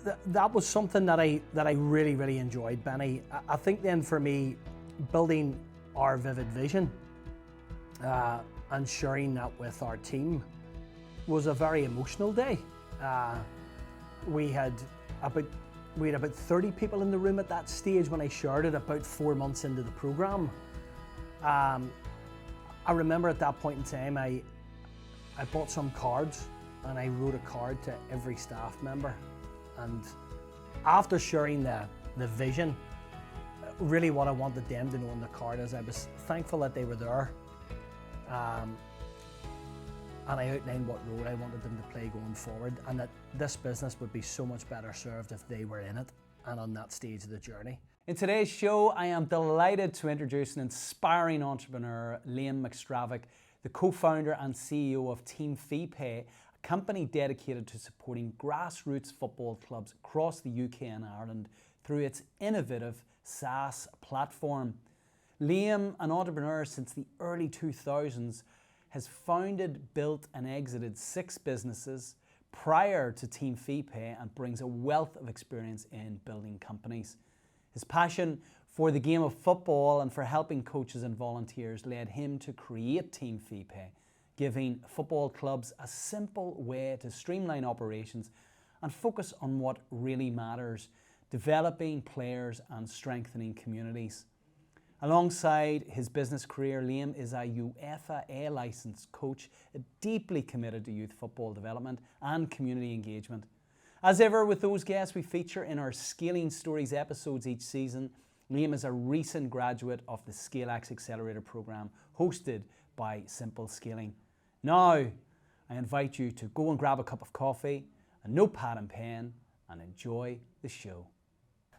that was something that I really enjoyed, Benny. I think then for me, building our vivid vision and sharing that with our team was a very emotional day. We had about 30 people in the room at that stage when I shared it about 4 months into the program. I remember at that point in time, I bought some cards and I wrote a card to every staff member. And after sharing the vision, really what I wanted them to know on the card is I was thankful that they were there. And I outlined what role I wanted them to play going forward, and that this business would be so much better served if they were in it and on that stage of the journey. In today's show, I am delighted to introduce an inspiring entrepreneur, Liam McStravick, the co-founder and CEO of TeamFeePay, a company dedicated to supporting grassroots football clubs across the UK and Ireland through its innovative SaaS platform. Liam, an entrepreneur since the early 2000s, has founded, built and exited 6 businesses prior to TeamFeePay and brings a wealth of experience in building companies. His passion for the game of football and for helping coaches and volunteers led him to create TeamFeePay, giving football clubs a simple way to streamline operations and focus on what really matters, developing players and strengthening communities. Alongside his business career, Liam is a UEFA A licensed coach, deeply committed to youth football development and community engagement. As ever with those guests we feature in our Scaling Stories episodes each season, Liam is a recent graduate of the ScaleX Accelerator Programme, hosted by Simple Scaling. Now, I invite you to go and grab a cup of coffee, a notepad and pen, and enjoy the show.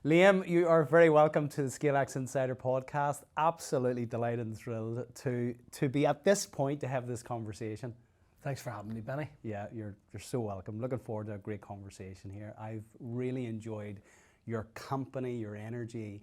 Liam, you are very welcome to the ScaleX Insider podcast. Absolutely delighted and thrilled to be at this point to have this conversation. Thanks for having me, Benny. Yeah, you're so welcome. Looking forward to a great conversation here. I've really enjoyed your company, your energy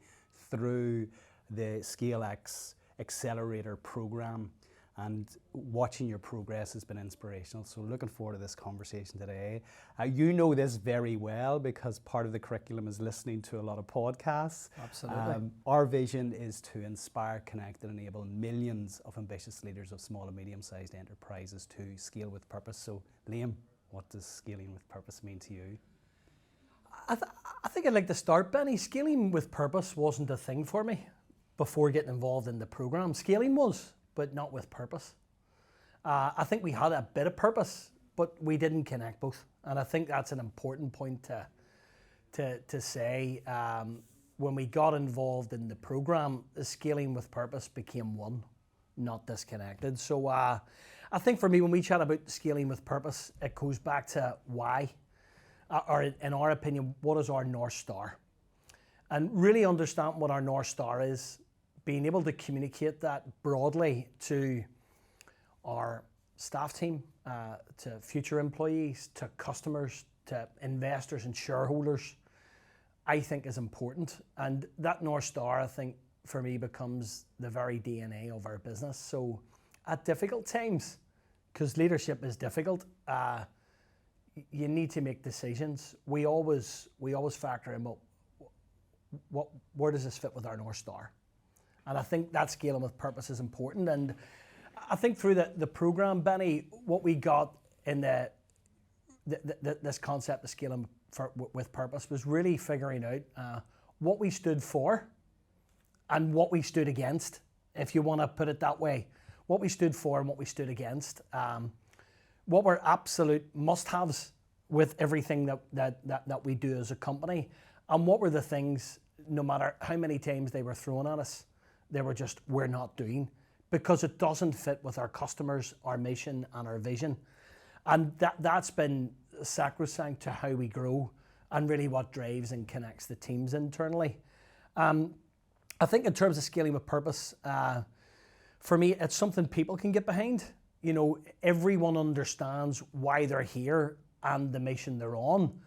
through the ScaleX Accelerator Programme, and watching your progress has been inspirational. So looking forward to this conversation today. You know this very well because part of the curriculum is listening to a lot of podcasts. Absolutely. Our vision is to inspire, connect and enable millions of ambitious leaders of small and medium-sized enterprises to scale with purpose. So Liam, what does scaling with purpose mean to you? I think I'd like to start, Benny. Scaling with purpose wasn't a thing for me before getting involved in the program. Scaling was, but not with purpose. I think we had a bit of purpose, but we didn't connect both. And I think that's an important point to say. When we got involved in the program, the scaling with purpose became one, not disconnected. So I think for me, when we chat about scaling with purpose, it goes back to why, or in our opinion, what is our North Star? And really understand what our North Star is, being able to communicate that broadly to our staff team, to future employees, to customers, to investors and shareholders, I think is important. And that North Star, I think, for me becomes the very DNA of our business. So at difficult times, because leadership is difficult, you need to make decisions. We always factor in, where does this fit with our North Star? And I think that scaling with purpose is important. And I think through the program, Benny, what we got in this concept of scaling with purpose was really figuring out what we stood for and what we stood against, if you want to put it that way. What we stood for and what we stood against. What were absolute must-haves with everything that we do as a company, and what were the things, no matter how many times they were thrown at us, they were just, we're not doing, because it doesn't fit with our customers, our mission and our vision. And that's been sacrosanct to how we grow and really what drives and connects the teams internally. I think in terms of scaling with purpose, for me, it's something people can get behind. You know, everyone understands why they're here and the mission they're on.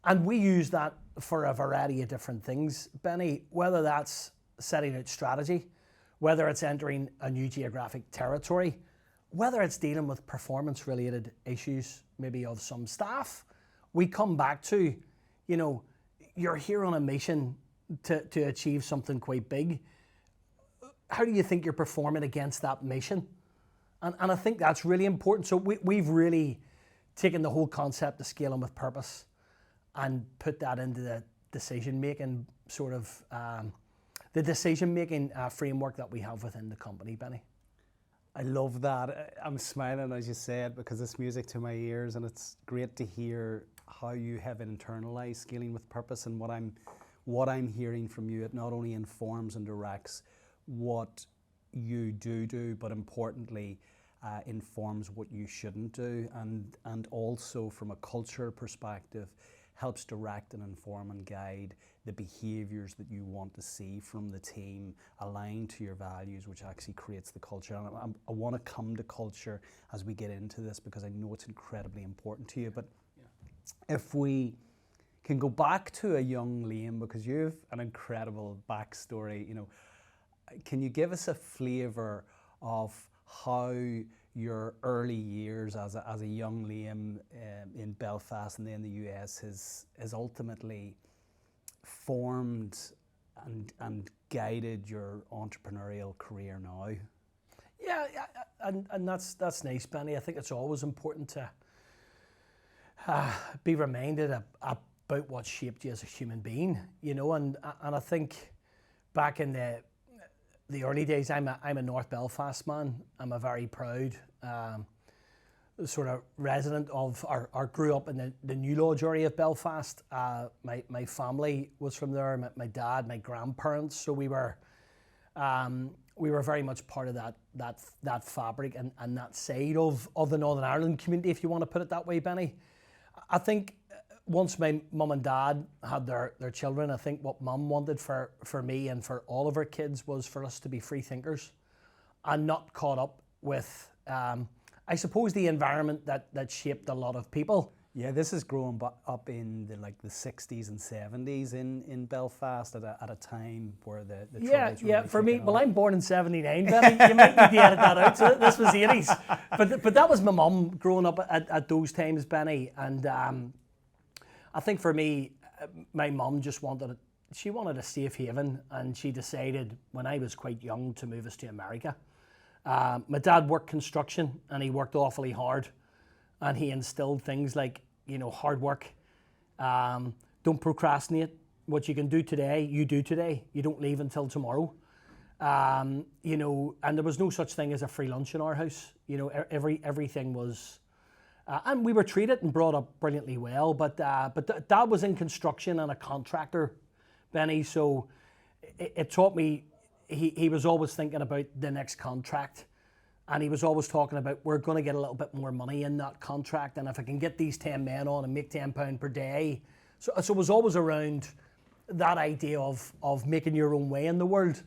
And we use that for a variety of different things, Benny, whether that's setting out strategy, whether it's entering a new geographic territory, whether it's dealing with performance-related issues, maybe of some staff. We come back to, you know, you're here on a mission to achieve something quite big. How do you think you're performing against that mission? And I think that's really important. So we've really taken the whole concept of scaling with purpose and put that into the decision-making sort of, the decision-making framework that we have within the company, Benny. I love that. I'm smiling as you say it because it's music to my ears, and it's great to hear how you have internalized scaling with purpose. And what I'm hearing from you, it not only informs and directs what you do, but importantly informs what you shouldn't do, and also from a culture perspective helps direct and inform and guide the behaviours that you want to see from the team aligned to your values, which actually creates the culture. And I want to come to culture as we get into this because I know it's incredibly important to you. But if we can go back to a young Liam, because you have an incredible backstory, you know, can you give us a flavour of how your early years as a young Liam in Belfast and then the US has ultimately formed and guided your entrepreneurial career now? Yeah, and that's nice, Benny. I think it's always important to be reminded about what shaped you as a human being, you know, and I think back in the early days, I'm a North Belfast man. I'm a very proud sort of resident of, or grew up in the New Lodge area of Belfast. My family was from there. My dad, my grandparents. So we were very much part of that fabric and that side of the Northern Ireland community, if you want to put it that way, Benny. I think once my mum and dad had their children, I think what mum wanted for me and for all of our kids was for us to be free thinkers and not caught up with, I suppose, the environment that shaped a lot of people. Yeah, this is growing up in the 60s and 70s in Belfast at a time where the troubles were really for me, kicking well, off. I'm born in 79, Benny. You might need to edit that out. So this was the 80s. But that was my mum growing up at those times, Benny. And I think for me, my mum just wanted a safe haven, and she decided when I was quite young to move us to America. My dad worked construction, and he worked awfully hard, and he instilled things like, you know, hard work, don't procrastinate. What you can do today, you do today. You don't leave until tomorrow. You know, and there was no such thing as a free lunch in our house. You know, everything was. And we were treated and brought up brilliantly well, but Dad was in construction and a contractor, Benny, so it taught me, he was always thinking about the next contract, and he was always talking about, we're going to get a little bit more money in that contract, and if I can get these 10 men on and make £10 per day. So it was always around that idea of making your own way in the world.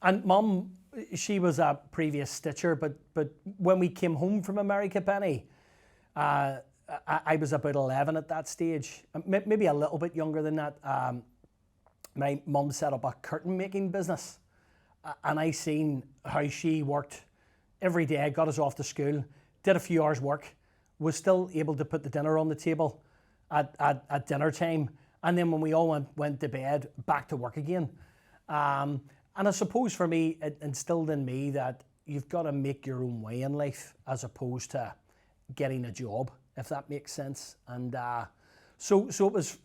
And Mum, she was a previous stitcher, but when we came home from America, Benny, I was about 11 at that stage, maybe a little bit younger than that. My mum set up a curtain making business, and I seen how she worked every day, got us off to school, did a few hours work, was still able to put the dinner on the table at dinner time, and then when we all went to bed, back to work again. And I suppose for me, it instilled in me that you've got to make your own way in life as opposed to getting a job, if that makes sense. And so it was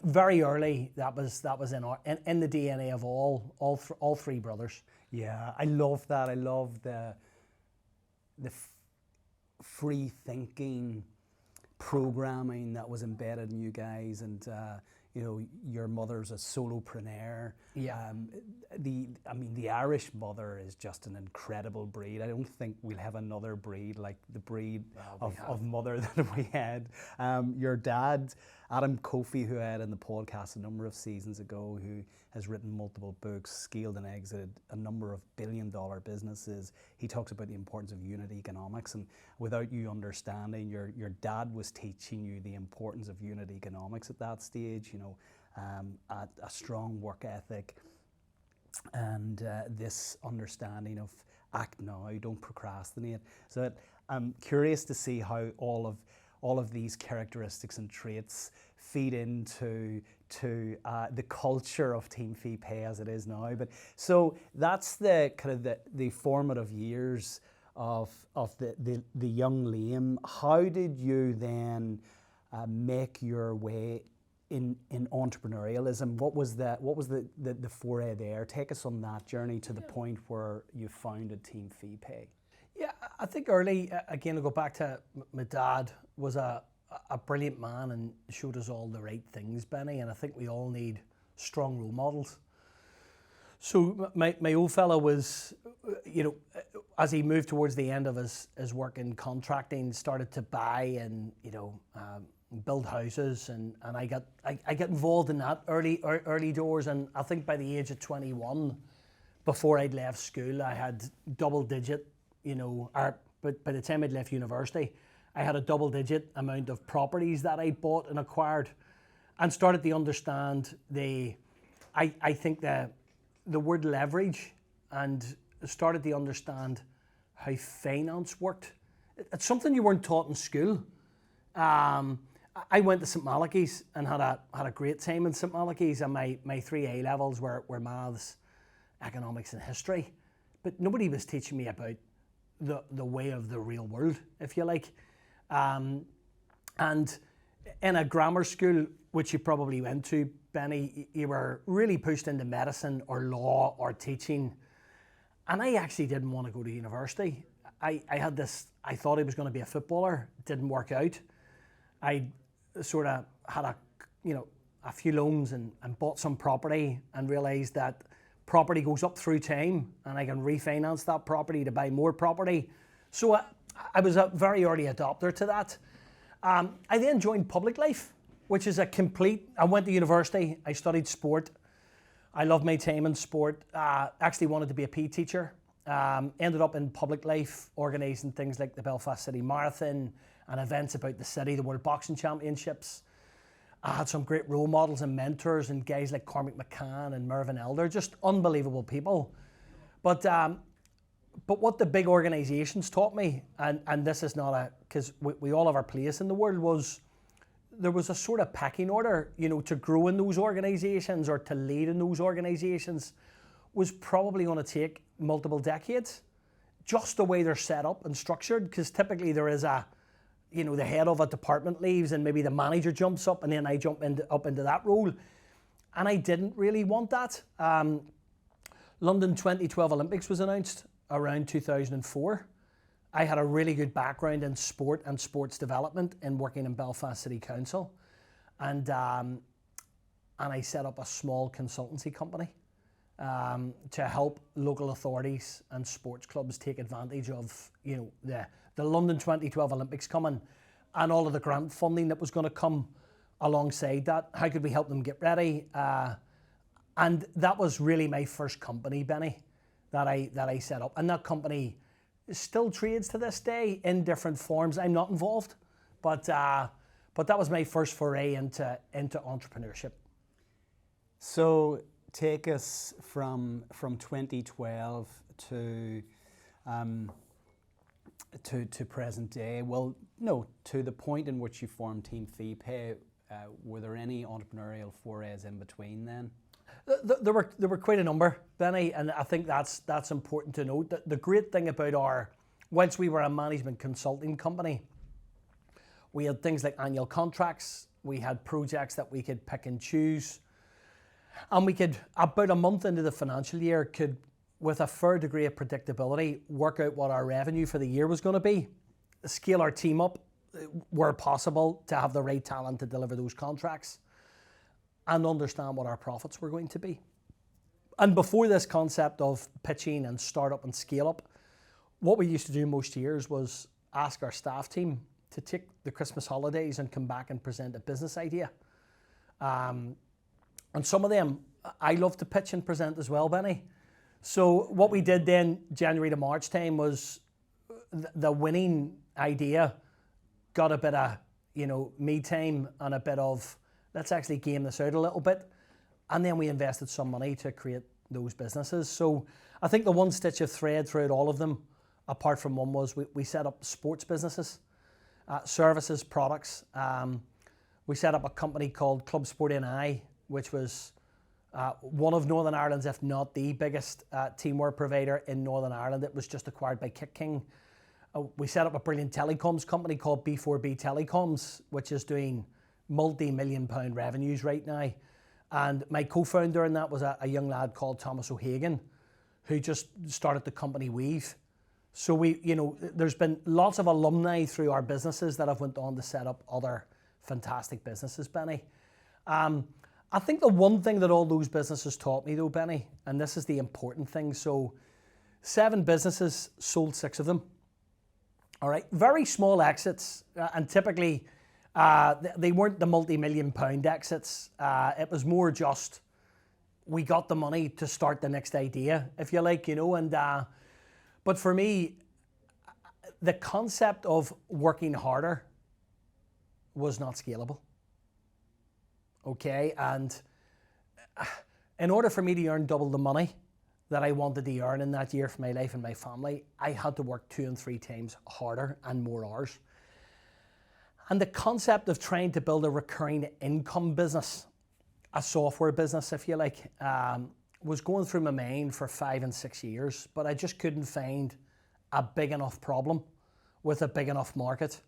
very early. That was in the DNA of all three brothers. Yeah, I love that. I love the free thinking programming that was embedded in you guys, and you know, your mother's a solopreneur. Yeah. The Irish mother is just an incredible breed. I don't think we'll have another breed like the breed of mother that we had. Your dad, Adam Kofi, who I had in the podcast a number of seasons ago, who has written multiple books, scaled and exited a number of billion-dollar businesses. He talks about the importance of unit economics, and without you understanding, your dad was teaching you the importance of unit economics at that stage, you know, a strong work ethic, and this understanding of act now, don't procrastinate. So I'm curious to see how all all of these characteristics and traits feed into the culture of TeamFeePay as it is now. But so that's the kind of the formative years of the young Liam. How did you then make your way in entrepreneurialism? What was the foray there? Take us on that journey to the point where you founded TeamFeePay. Yeah, I think early, again, to go back to my dad was a brilliant man and showed us all the right things, Benny, and I think we all need strong role models. So my old fella was, as he moved towards the end of his work in contracting, started to buy and, build houses, and I got involved in that early doors, and I think by the age of 21, before I'd left school, I had double digit, but by the time I'd left university, I had a double digit amount of properties that I bought and acquired, and started to understand I think the word leverage, and started to understand how finance worked. It's something you weren't taught in school. I went to St Malachy's and had a great time in St Malachy's, and my 3 A levels were maths, economics and history, but nobody was teaching me about the way of the real world, if you like. And in a grammar school, which you probably went to, Benny, you were really pushed into medicine or law or teaching, and I actually didn't want to go to university. I thought I was going to be a footballer. It didn't work out. I sort of had a few loans and bought some property, and realised that property goes up through time and I can refinance that property to buy more property. So I was a very early adopter to that. I then joined public life, which is I went to university, I studied sport. I loved my time in sport. Actually wanted to be a PE teacher. Ended up in public life, organising things like the Belfast City Marathon and events about the city, the World Boxing Championships. I had some great role models and mentors, and guys like Cormac McCann and Mervyn Elder, just unbelievable people. But what the big organisations taught me, and this is not because we all have our place in the world, was there was a sort of pecking order, to grow in those organisations or to lead in those organisations was probably going to take multiple decades, just the way they're set up and structured, because typically there is the head of a department leaves and maybe the manager jumps up and then I jump up into that role. And I didn't really want that. London 2012 Olympics was announced around 2004. I had a really good background in sport and sports development in working in Belfast City Council. And I set up a small consultancy company to help local authorities and sports clubs take advantage of, the London 2012 Olympics coming and all of the grant funding that was going to come alongside that. How could we help them get ready? And that was really my first company, Benny, that I set up. And that company still trades to this day in different forms. I'm not involved, but that was my first foray into entrepreneurship. So take us from 2012 to present day. Well, no, to the point in which you formed TeamFeePay. Were there any entrepreneurial forays in between then? There were quite a number, Benny, and I think that's important to note. The great thing about whilst we were a management consulting company, we had things like annual contracts, we had projects that we could pick and choose, and we could, about a month into the financial year, could, with a fair degree of predictability, work out what our revenue for the year was going to be, scale our team up where possible to have the right talent to deliver those contracts, and understand what our profits were going to be. And before this concept of pitching and startup and scale up, what we used to do most years was ask our staff team to take the Christmas holidays and come back and present a business idea. And some of them, I love to pitch and present as well, Benny. So what we did then, January to March time, was the winning idea got a bit of, me time and a bit of, let's actually game this out a little bit. And then we invested some money to create those businesses. So I think the one stitch of thread throughout all of them, apart from one, was we set up sports businesses. services, products. We set up a company called Club Sport NI, which was one of Northern Ireland's, if not the biggest teamwear provider in Northern Ireland. It was just acquired by Kick King. We set up a brilliant telecoms company called B4B Telecoms, which is doing multi-million pound revenues right now. And my co-founder in that was a young lad called Thomas O'Hagan, who just started the company Weave. So there's been lots of alumni through our businesses that have went on to set up other fantastic businesses, Benny. I think the one thing that all those businesses taught me though, Benny, and this is the important thing, so 7 businesses, sold 6 of them. All right, very small exits, and typically they weren't the multi-million pound exits. It was more just, we got the money to start the next idea, if you like, and but for me, the concept of working harder was not scalable. Okay, and in order for me to earn double the money that I wanted to earn in that year for my life and my family, I had to work 2 and 3 times harder and more hours. And the concept of trying to build a recurring income business, a software business, if you like, was going through my mind for 5 and 6 years, but I just couldn't find a big enough problem with a big enough market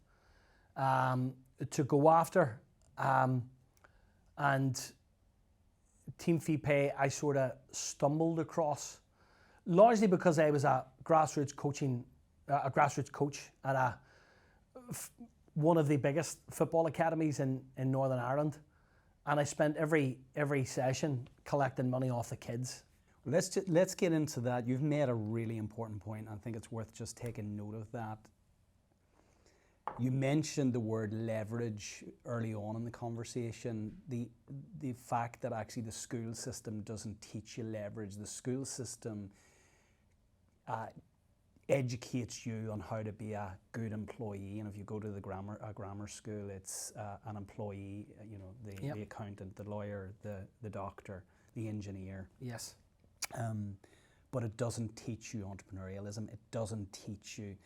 to go after. And TeamFeePay, I sort of stumbled across, largely because I was a grassroots coach at one of the biggest football academies in Northern Ireland, and I spent every session collecting money off the kids. Let's get into that. You've made a really important point. I think it's worth just taking note of that. You mentioned the word leverage early on in the conversation. The fact that actually the school system doesn't teach you leverage. The school system educates you on how to be a good employee. And if you go to a grammar school, it's an employee. The accountant, the lawyer, the doctor, the engineer. Yes. But it doesn't teach you entrepreneurialism. It doesn't teach you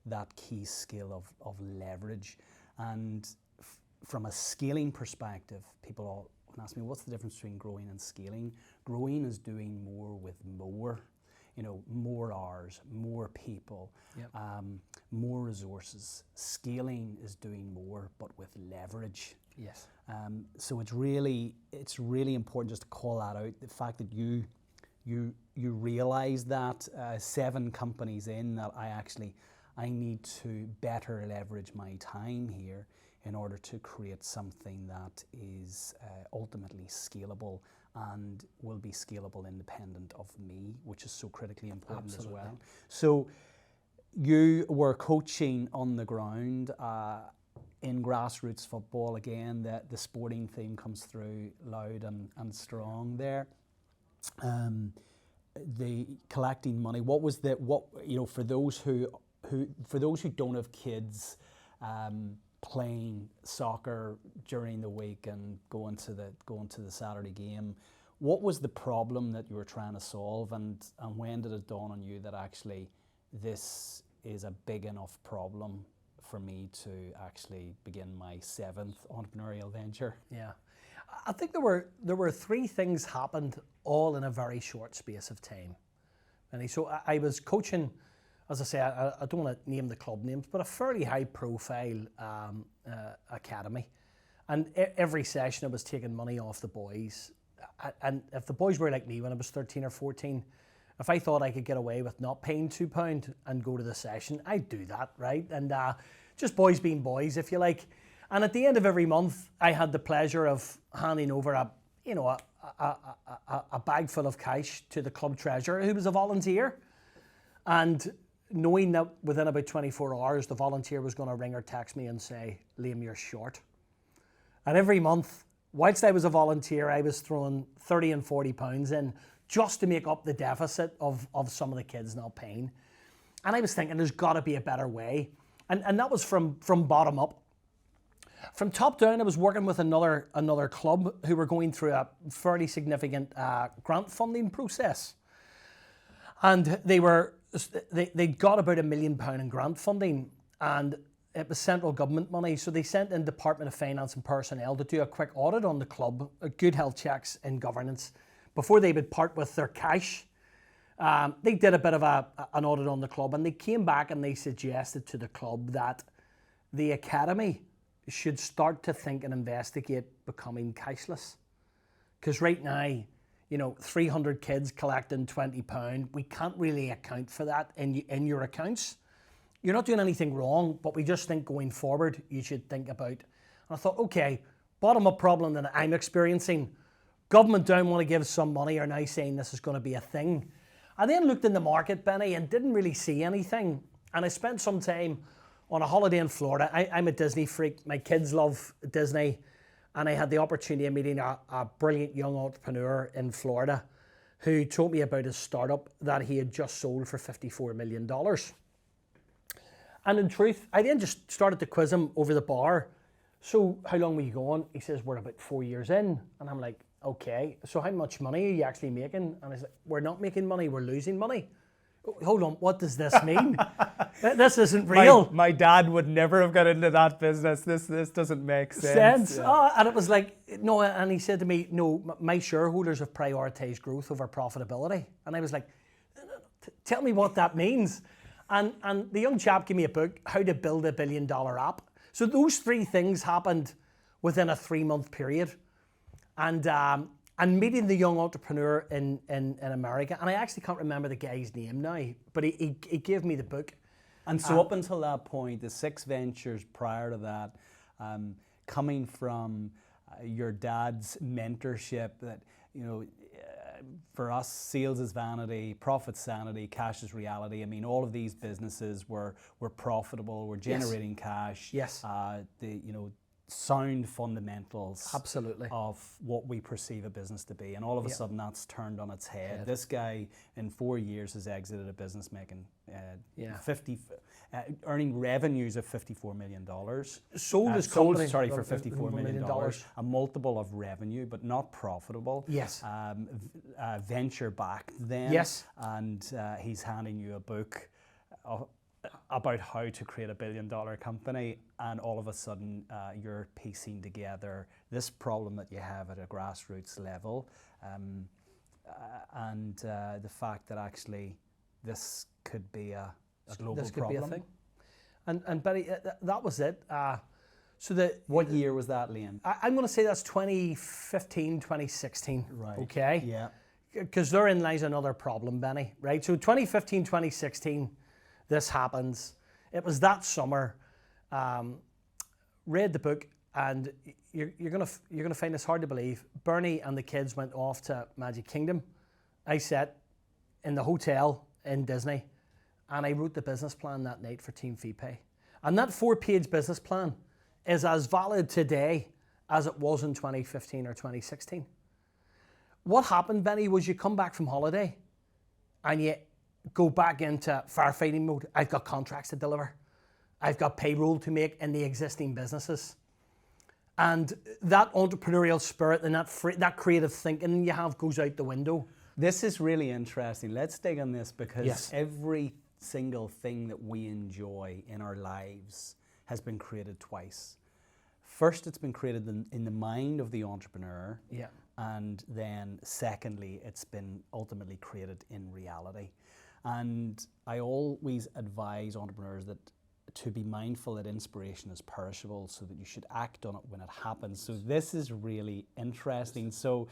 that key skill of leverage. And from a scaling perspective, people all ask me, what's the difference between growing and scaling? Growing is doing more with more, more hours, more people, more resources. Scaling is doing more, but with leverage. Yes. So it's really important just to call that out. The fact that you realize that 7 companies in that I need to better leverage my time here in order to create something that is ultimately scalable and will be scalable independent of me, which is so critically important. Absolutely. As well. So you were coaching on the ground in grassroots football. Again, the sporting theme comes through loud and strong there. The collecting money. What was for those who don't have kids playing soccer during the week and going to the Saturday game, what was the problem that you were trying to solve, and when did it dawn on you that actually this is a big enough problem for me to actually begin my 7th entrepreneurial venture? Yeah. I think there were 3 things happened all in a very short space of time. And so I was coaching, as I say, I don't want to name the club names, but a fairly high profile academy. And every session I was taking money off the boys. And if the boys were like me when I was 13 or 14, if I thought I could get away with not paying £2 and go to the session, I'd do that, right? And just boys being boys, if you like. And at the end of every month, I had the pleasure of handing over a bag full of cash to the club treasurer, who was a volunteer. And knowing that within about 24 hours, the volunteer was going to ring or text me and say, Liam, you're short. And every month, whilst I was a volunteer, I was throwing 30 and 40 pounds in just to make up the deficit of some of the kids not paying. And I was thinking, there's got to be a better way. And that was from bottom up. From top down, I was working with another club who were going through a fairly significant grant funding process. And they got about £1 million in grant funding, and it was central government money, so they sent in Department of Finance and Personnel to do a quick audit on the club, good health checks and governance, before they would part with their cash. They did a bit of an audit on the club, and they came back and they suggested to the club that the academy should start to think and investigate becoming cashless. Because right now, 300 kids collecting £20, we can't really account for that in your accounts. You're not doing anything wrong, but we just think going forward, you should think about. And I thought, okay, bottom-up problem that I'm experiencing. Government don't want to give some money, are now saying this is going to be a thing. I then looked in the market, Benny, and didn't really see anything. And I spent some time on a holiday in Florida. I'm a Disney freak. My kids love Disney. And I had the opportunity of meeting a brilliant young entrepreneur in Florida who told me about his startup that he had just sold for $54 million. And in truth, I then just started to quiz him over the bar. So how long were you going? He says, we're about 4 years in. And I'm like, okay, so how much money are you actually making? And he's like, we're not making money, we're losing money. Hold on, what does this mean? This isn't real. My dad would never have got into that business. This doesn't make sense. Yeah. Oh, and it was like, no, and he said to me, no, my shareholders have prioritized growth over profitability. And I was like, tell me what that means. And the young chap gave me a book, How to Build a $1 Billion App. So those three things happened within a 3-month period. And meeting the young entrepreneur in America, and I actually can't remember the guy's name now, but he gave me the book. And so up until that point, the 6 ventures prior to that, coming from your dad's mentorship, that, for us, sales is vanity, profit's sanity, cash is reality. I mean, all of these businesses were profitable, were generating cash. Yes. Sound fundamentals absolutely of what we perceive a business to be, and all of a sudden that's turned on its head. This guy in 4 years has exited a business making earning revenues of $54 million. Sold his company for $54 million. A multiple of revenue, but not profitable. Yes. Venture backed then. Yes. And he's handing you a book about how to create a $1 billion company, and all of a sudden you're piecing together this problem that you have at a grassroots level, and the fact that actually this could be a global this could problem. Be a thing. And Barry, that was it. What year was that, Liam? I'm going to say that's 2015, 2016. Right. Okay. Yeah. Because therein lies another problem, Benny. Right. So 2015, 2016. This happens. It was that summer. Read the book, and you're gonna find this hard to believe. Bernie and the kids went off to Magic Kingdom. I sat in the hotel in Disney, and I wrote the business plan that night for TeamFeePay. And that 4-page business plan is as valid today as it was in 2015 or 2016. What happened, Benny, was you come back from holiday, and you go back into firefighting mode. I've got contracts to deliver. I've got payroll to make in the existing businesses. And that entrepreneurial spirit and that creative thinking you have goes out the window. This is really interesting. Let's dig on this, because every single thing that we enjoy in our lives has been created twice. First, it's been created in the mind of the entrepreneur. Yeah. And then secondly, it's been ultimately created in reality. And I always advise entrepreneurs to be mindful that inspiration is perishable, so that you should act on it when it happens. So this is really interesting. So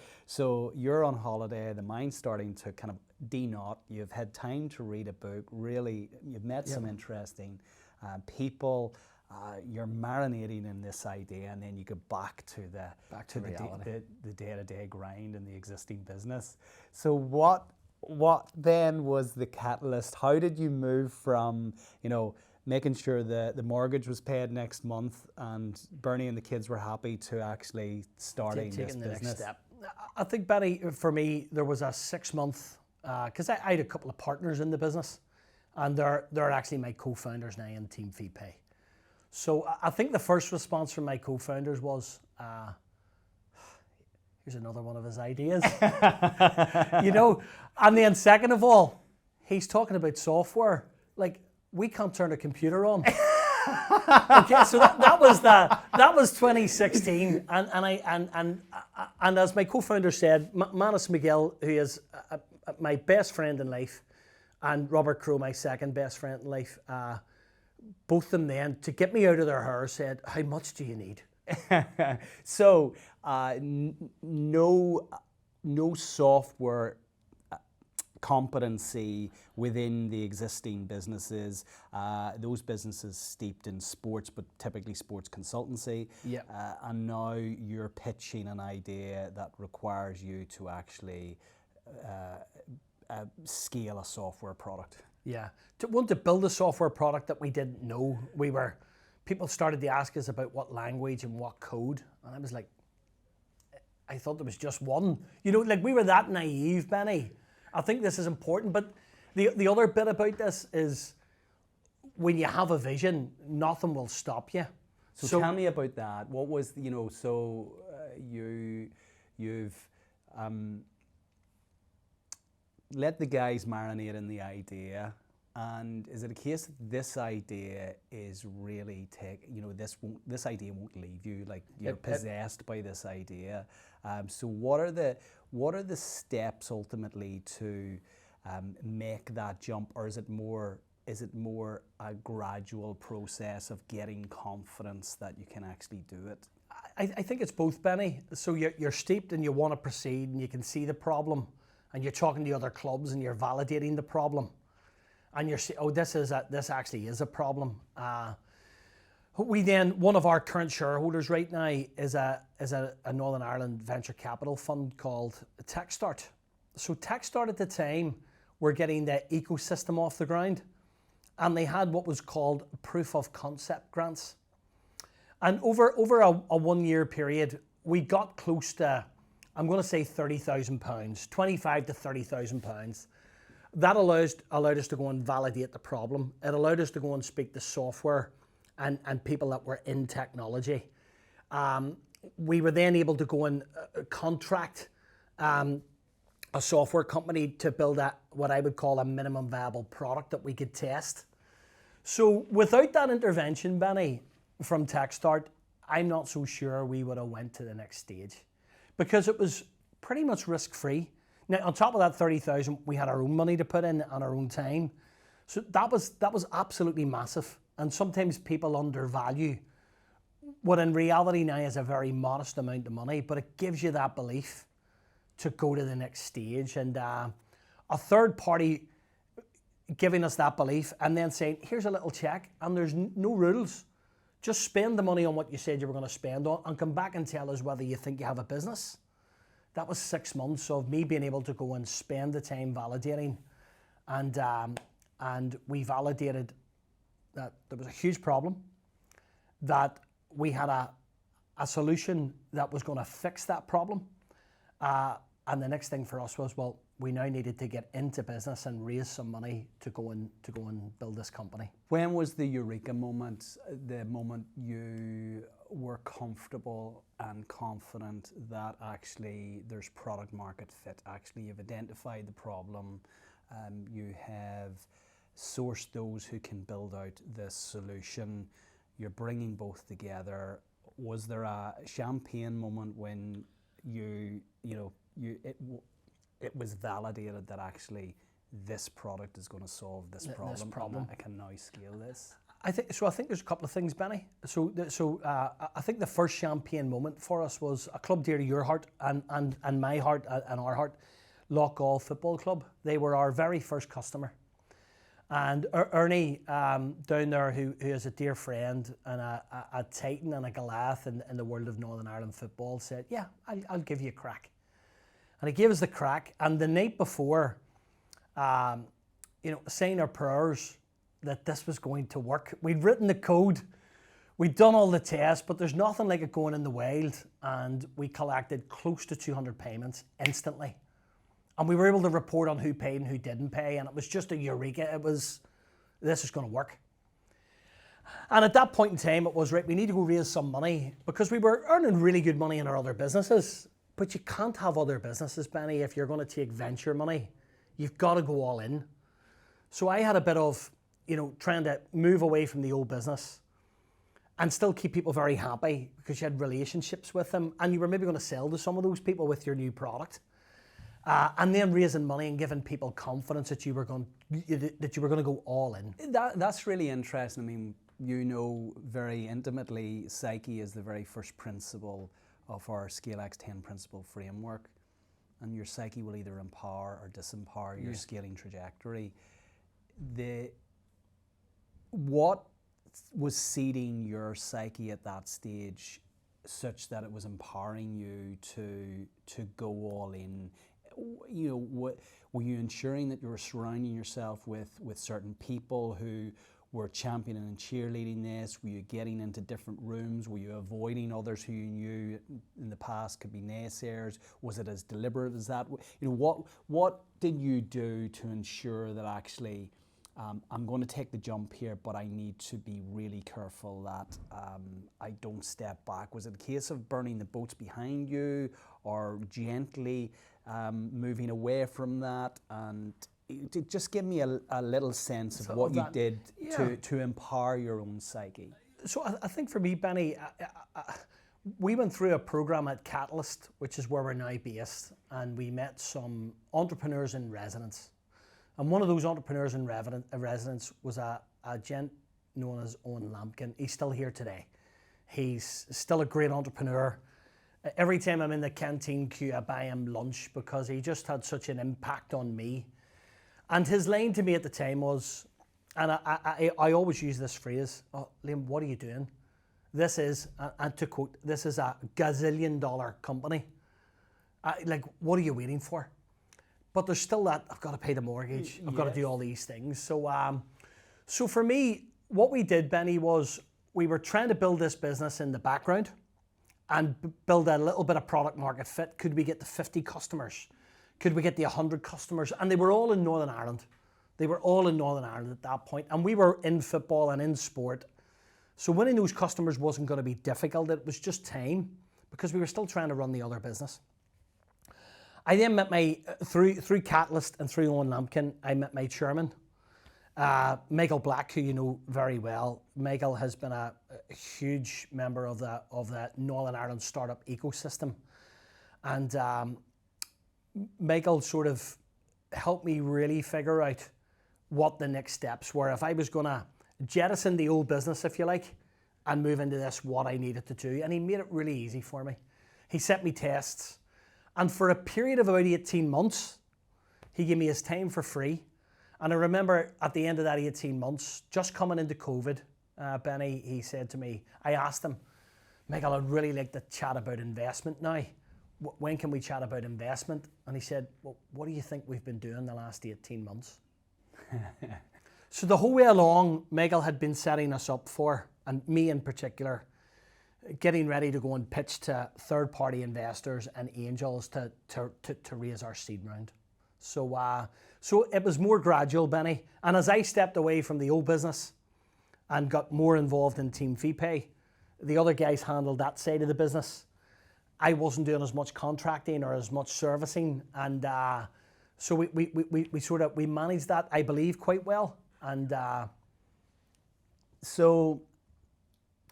you're on holiday, the mind's starting to kind of de-knot. You've had time to read a book, really, you've met some interesting people. You're marinating in this idea, and then you go back to the day-to-day grind and the existing business. So what then was the catalyst? How did you move from, making sure the mortgage was paid next month and Bernie and the kids were happy, to actually starting this business? Next step. I think, Benny, for me, there was a 6-month, because I had a couple of partners in the business, and they're actually my co-founders now in TeamFeePay. So I think the first response from my co-founders was, here's another one of his ideas. And then second of all, he's talking about software. Like, we can't turn a computer on. Okay, so that was 2016, and as my co-founder said, Manus McGill, who is my best friend in life, and Robert Crowe, my second best friend in life, both of them then, to get me out of their hair, said, "How much do you need?" So no software competency within the existing businesses, those businesses steeped in sports, but typically sports consultancy. Yeah. And now you're pitching an idea that requires you to actually scale a software product. Yeah, to build a software product that we didn't know. People started to ask us about what language and what code, and I was like, I thought there was just one. You know, like we were that naive, Benny. I think this is important, but the other bit about this is when you have a vision, nothing will stop you. So tell me about that. What was, you've let the guys marinate in the idea, and is it a case that this idea is really this idea won't leave you, like you're possessed by this idea? So what are the steps ultimately to make that jump, or is it more a gradual process of getting confidence that you can actually do it? I think it's both, Benny. So you're steeped and you want to proceed, and you can see the problem, and you're talking to other clubs and you're validating the problem, and you're saying, oh, this actually is a problem. One of our current shareholders right now is a Northern Ireland venture capital fund called TechStart. So TechStart at the time were getting the ecosystem off the ground, and they had what was called proof of concept grants. And over a 1 year period, we got close to, I'm going to say £30,000, £25,000 to £30,000. That allowed us to go and validate the problem. It allowed us to go and speak to software and people that were in technology. We were then able to go and contract a software company to build what I would call a minimum viable product that we could test. So without that intervention, Benny, from TechStart, I'm not so sure we would have went to the next stage, because it was pretty much risk-free. Now, on top of that 30,000, we had our own money to put in and our own time. So that was absolutely massive. And sometimes people undervalue what in reality now is a very modest amount of money, but it gives you that belief to go to the next stage. And a third party giving us that belief and then saying, here's a little check, and there's no rules. Just spend the money on what you said you were going to spend on, and come back and tell us whether you think you have a business. That was 6 months of me being able to go and spend the time validating, and we validated that there was a huge problem, that we had a solution that was going to fix that problem, and the next thing for us was, well, we now needed to get into business and raise some money to go and build this company. When was the eureka moment, the moment you were comfortable and confident that actually there's product market fit? Actually, you've identified the problem, you have sourced those who can build out this solution, you're bringing both together. Was there a champagne moment when it was validated that actually this product is going to solve this problem. I can now scale this? I think there's a couple of things, Benny. I think the first champagne moment for us was a club dear to your heart and my heart and our heart, Loughgall Football Club. They were our very first customer. And Ernie down there, who is a dear friend and a titan and a Goliath in the world of Northern Ireland football, said, yeah, I'll give you a crack. And he gave us the crack, and the night before, saying our prayers that this was going to work. We'd written the code, we'd done all the tests, but there's nothing like it going in the wild, and we collected close to 200 payments instantly. And we were able to report on who paid and who didn't pay, and it was just a eureka. It was, this is going to work. And at that point in time, it was, right, we need to go raise some money, because we were earning really good money in our other businesses. But you can't have other businesses, Benny, if you're going to take venture money. You've got to go all in. So I had a bit of, trying to move away from the old business and still keep people very happy because you had relationships with them, and you were maybe going to sell to some of those people with your new product, and then raising money and giving people confidence that you were going to go all in. That's really interesting. I mean, you know very intimately, psyche is the very first principle of our ScaleX 10 principle framework, and your psyche will either empower or disempower your scaling trajectory. What was seeding your psyche at that stage such that it was empowering you to go all in? You know, were you ensuring that you were surrounding yourself with certain people who were championing and cheerleading this? Were you getting into different rooms? Were you avoiding others who you knew in the past could be naysayers? Was it as deliberate as that? You know, what did you do to ensure that actually I'm going to take the jump here, but I need to be really careful that I don't step back? Was it a case of burning the boats behind you, or gently moving away from that? And just give me a little sense of what you did to empower your own psyche. So I think for me, Benny, we went through a program at Catalyst, which is where we're now based, and we met some entrepreneurs in residence. And one of those entrepreneurs in residence was a gent known as Owen Lampkin. He's still here today. He's still a great entrepreneur. Every time I'm in the canteen queue, I buy him lunch because he just had such an impact on me. And his line to me at the time was, and I always use this phrase, "Oh, Liam, what are you doing? This is," and to quote, "this is a gazillion-dollar company. Like, what are you waiting for?" But there's still that, I've got to pay the mortgage, I've got to do all these things. So for me, what we did, Benny, was we were trying to build this business in the background and build a little bit of product market fit. Could we get to 50 customers? Could we get to 100 customers? And they were all in Northern Ireland. They were all in Northern Ireland at that point. And we were in football and in sport. So winning those customers wasn't going to be difficult. It was just time, because we were still trying to run the other business. I then met through Catalyst and through Owen Lampkin, I met my chairman, Michael Black, who you know very well. Michael has been a huge member of the Northern Ireland startup ecosystem. And Michael sort of helped me really figure out what the next steps were. If I was going to jettison the old business, if you like, and move into this, what I needed to do. And he made it really easy for me. He set me tests. And for a period of about 18 months, he gave me his time for free. And I remember at the end of that 18 months, just coming into COVID, Benny, he said to me, I asked him, Michael, I'd really like to chat about investment now. When can we chat about investment? And he said, well, what do you think we've been doing the last 18 months? So the whole way along, Michael had been setting us up for, and me in particular, getting ready to go and pitch to third-party investors and angels to raise our seed round. So it was more gradual, Benny. And as I stepped away from the old business and got more involved in TeamFeePay, the other guys handled that side of the business. I wasn't doing as much contracting or as much servicing, and so we managed that, I believe, quite well. And so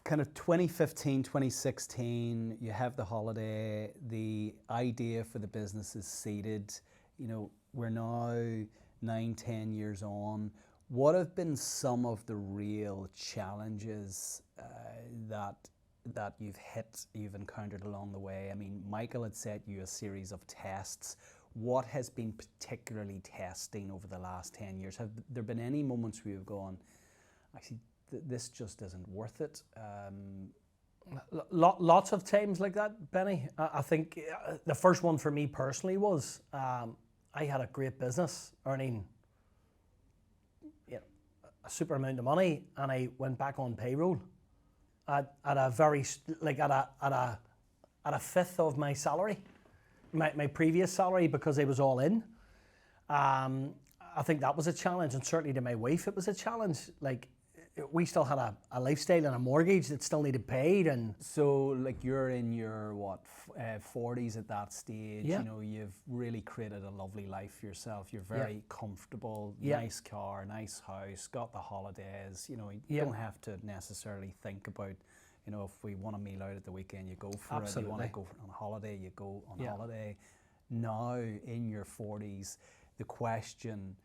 kind of 2015, 2016, you have the holiday, the idea for the business is seeded. You know, we're now 9-10 years on. What have been some of the real challenges that you've encountered along the way? I mean, Michael had set you a series of tests. What has been particularly testing over the last 10 years? Have there been any moments where you've gone, actually, this just isn't worth it? Lots of times like that, Benny. I think the first one for me personally was I had a great business earning a super amount of money, and I went back on payroll at a very at a fifth of my salary, my previous salary, because I was all in. I think that was a challenge, and certainly to my wife it was a challenge. Like, we still had a lifestyle and a mortgage that still needed paid. And so, like, you're in your 40s at that stage. Yeah. You know, you've really created a lovely life for yourself. You're very comfortable, Yeah. nice car, nice house, got the holidays. You know, you Yeah. don't have to necessarily think about You know, if we want a meal out at the weekend, you go for Absolutely. it. You want to go on holiday, you go on Yeah. holiday. Now, in your 40s, the question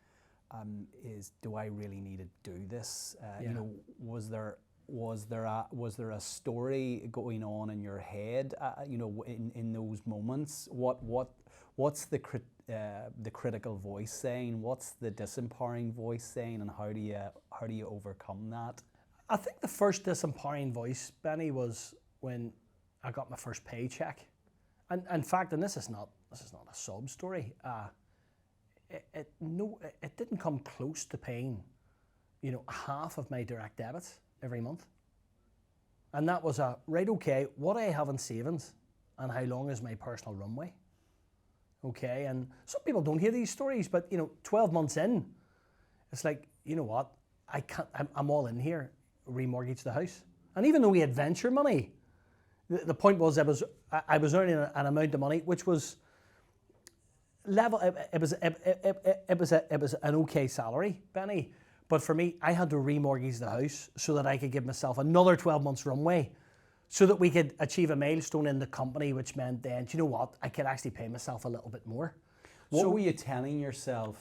is, do I really need to do this? Yeah. You know, was there a story going on in your head? You know, in those moments, what's the critical voice saying? What's the disempowering voice saying? And how do you overcome that? I think the first disempowering voice, Benny, was when I got my first paycheck. And in fact, and this is not a sob story. It didn't come close to paying, you know, half of my direct debits every month. And that was right, okay, what do I have in savings and how long is my personal runway? Okay, and some people don't hear these stories, but you know, 12 months in, it's like, you know what, I'm all in here, remortgage the house. And even though we had venture money, the point was I was earning an amount of money which was level. It was an okay salary, Benny. But for me, I had to remortgage the house so that I could give myself another 12 months runway, so that we could achieve a milestone in the company, which meant then, do you know what, I could actually pay myself a little bit more. What were you telling yourself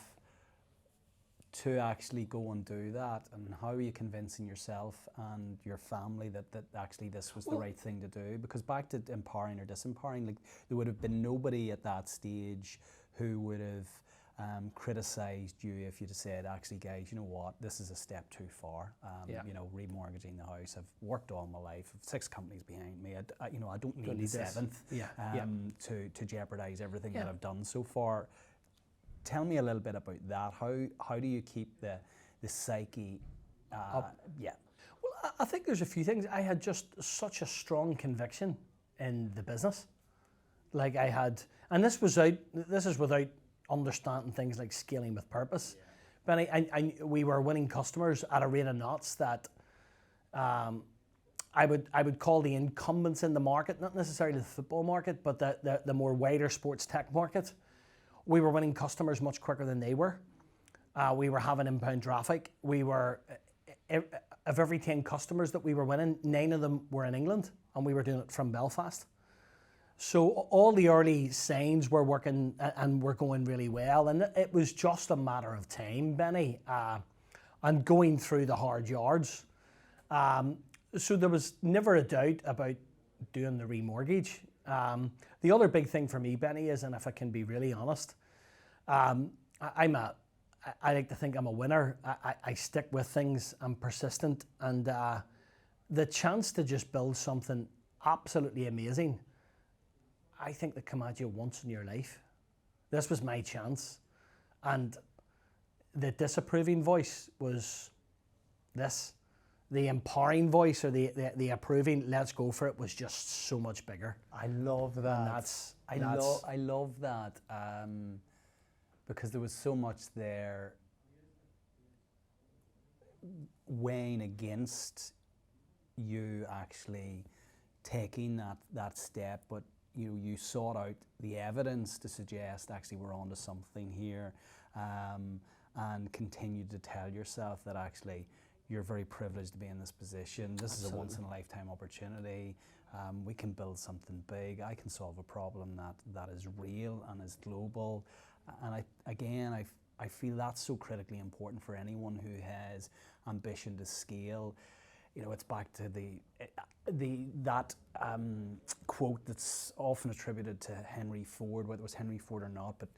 to actually go and do that, and how are you convincing yourself and your family that actually this was the right thing to do? Because back to empowering or disempowering, like, there would have been nobody at that stage who would have criticised you if you'd have said, actually guys, you know what, this is a step too far. You know, remortgaging the house, I've worked all my life, I've 6 companies behind me, I don't need the 7th to jeopardise everything that I've done so far. Tell me a little bit about that. How do you keep the psyche up? Well, I think there's a few things. I had just such a strong conviction in the business. Like I had, and this is without understanding things like scaling with purpose. But we were winning customers at a rate of knots that I would call the incumbents in the market, not necessarily the football market, but the more wider sports tech market. We were winning customers much quicker than they were. We were having inbound traffic. We were, of every 10 customers that we were winning, 9 of them were in England, and we were doing it from Belfast. So all the early signs were working and were going really well, and it was just a matter of time, Benny, and going through the hard yards. So there was never a doubt about doing the remortgage. The other big thing for me, Benny, is, and if I can be really honest, I like to think I'm a winner. I stick with things, I'm persistent, and the chance to just build something absolutely amazing, I think that come at you once in your life. This was my chance, and the disapproving voice was this. The empowering voice, or the approving, let's go for it, was just so much bigger. I love that. And I love that because there was so much there weighing against you actually taking that step, but you sought out the evidence to suggest actually we're onto something here, and continued to tell yourself that actually you're very privileged to be in this position. This is a once-in-a-lifetime opportunity. We can build something big. I can solve a problem that is real and is global. And I feel that's so critically important for anyone who has ambition to scale. You know, it's back to that quote that's often attributed to Henry Ford, whether it was Henry Ford or not, but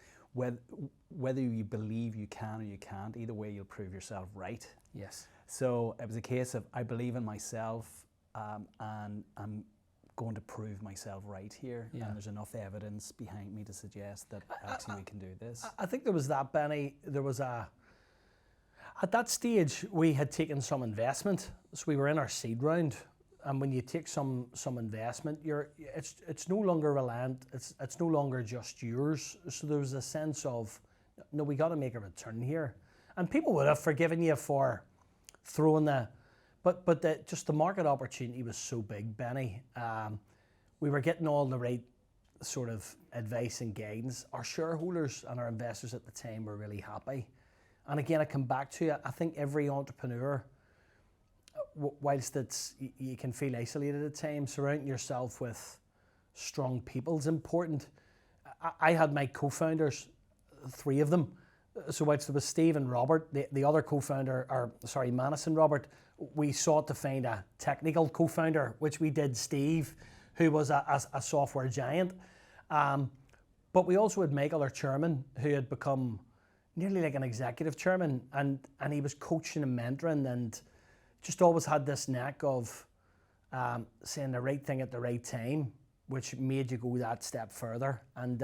whether you believe you can or you can't, either way you'll prove yourself right. Yes. So it was a case of, I believe in myself, and I'm going to prove myself right here. Yeah. And there's enough evidence behind me to suggest that actually we can do this. I think there was that, Benny. There was at that stage, we had taken some investment. So we were in our seed round. And when you take some investment, it's no longer reliant, it's no longer just yours. So there was a sense of, no, we got to make a return here. And people would have forgiven you for throwing just the market opportunity was so big, Benny. We were getting all the right sort of advice and guidance. Our shareholders and our investors at the time were really happy. And again, I come back to it. I think every entrepreneur, whilst you can feel isolated at times, surrounding yourself with strong people is important. I had my co-founders, 3 of them. So whilst there was Steve and Robert, the other co-founder, Manus and Robert, we sought to find a technical co-founder, which we did Steve, who was a software giant. But we also had Michael, our chairman, who had become nearly like an executive chairman, and he was coaching and mentoring, and just always had this knack of saying the right thing at the right time, which made you go that step further. And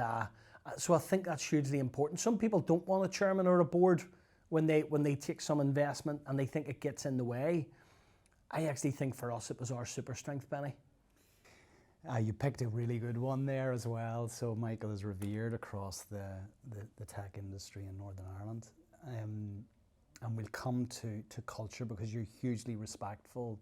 so I think that's hugely important. Some people don't want a chairman or a board when they take some investment and they think it gets in the way. I actually think for us it was our super strength, Benny. You picked a really good one there as well. So Michael is revered across the tech industry in Northern Ireland. And we'll come to culture, because you're hugely respectful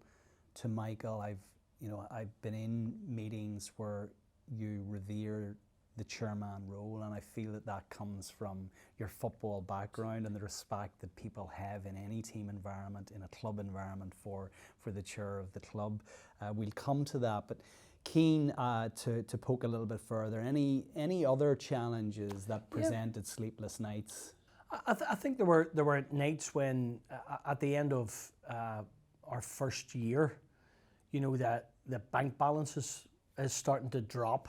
to Michael. I've been in meetings where you revere the chairman role, and I feel that comes from your football background and the respect that people have in any team environment, in a club environment, for the chair of the club. We'll come to that, but keen to poke a little bit further. Any other challenges that presented sleepless nights? I think there were nights when at the end of our first year, that the bank balance is starting to drop.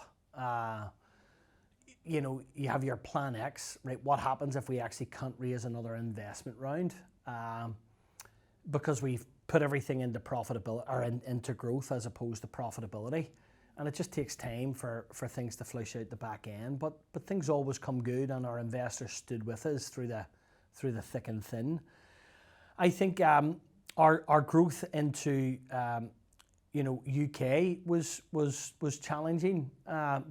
You have your plan X, right? What happens if we actually can't raise another investment round? Because we've put everything into profitability or into growth as opposed to profitability. And it just takes time for things to flush out the back end. But things always come good, and our investors stood with us through the thick and thin. I think our growth into UK was challenging.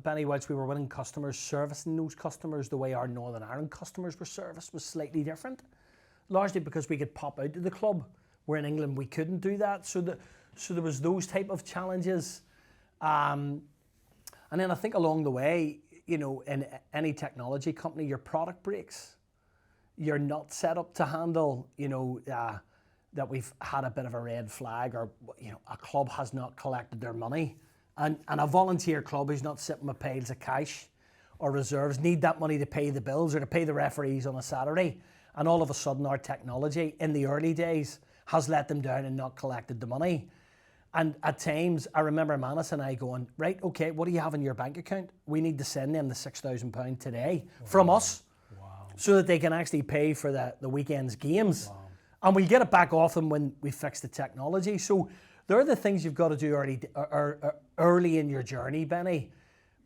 Benny, whilst we were winning customers, servicing those customers the way our Northern Ireland customers were serviced was slightly different, largely because we could pop out to the club, where in England we couldn't do that. So there was those type of challenges. And then I think along the way, in any technology company, your product breaks. You're not set up to handle, that we've had a bit of a red flag, or a club has not collected their money, and a volunteer club who's not sitting with piles of cash or reserves need that money to pay the bills or to pay the referees on a Saturday, and all of a sudden our technology in the early days has let them down and not collected the money. And at times I remember Manus and I going, right, okay, what do you have in your bank account? We need to send them the £6,000 today from us, so that they can actually pay for the weekend's games. Wow. And we'll get it back off them when we fix the technology. So there are the things you've got to do early in your journey, Benny.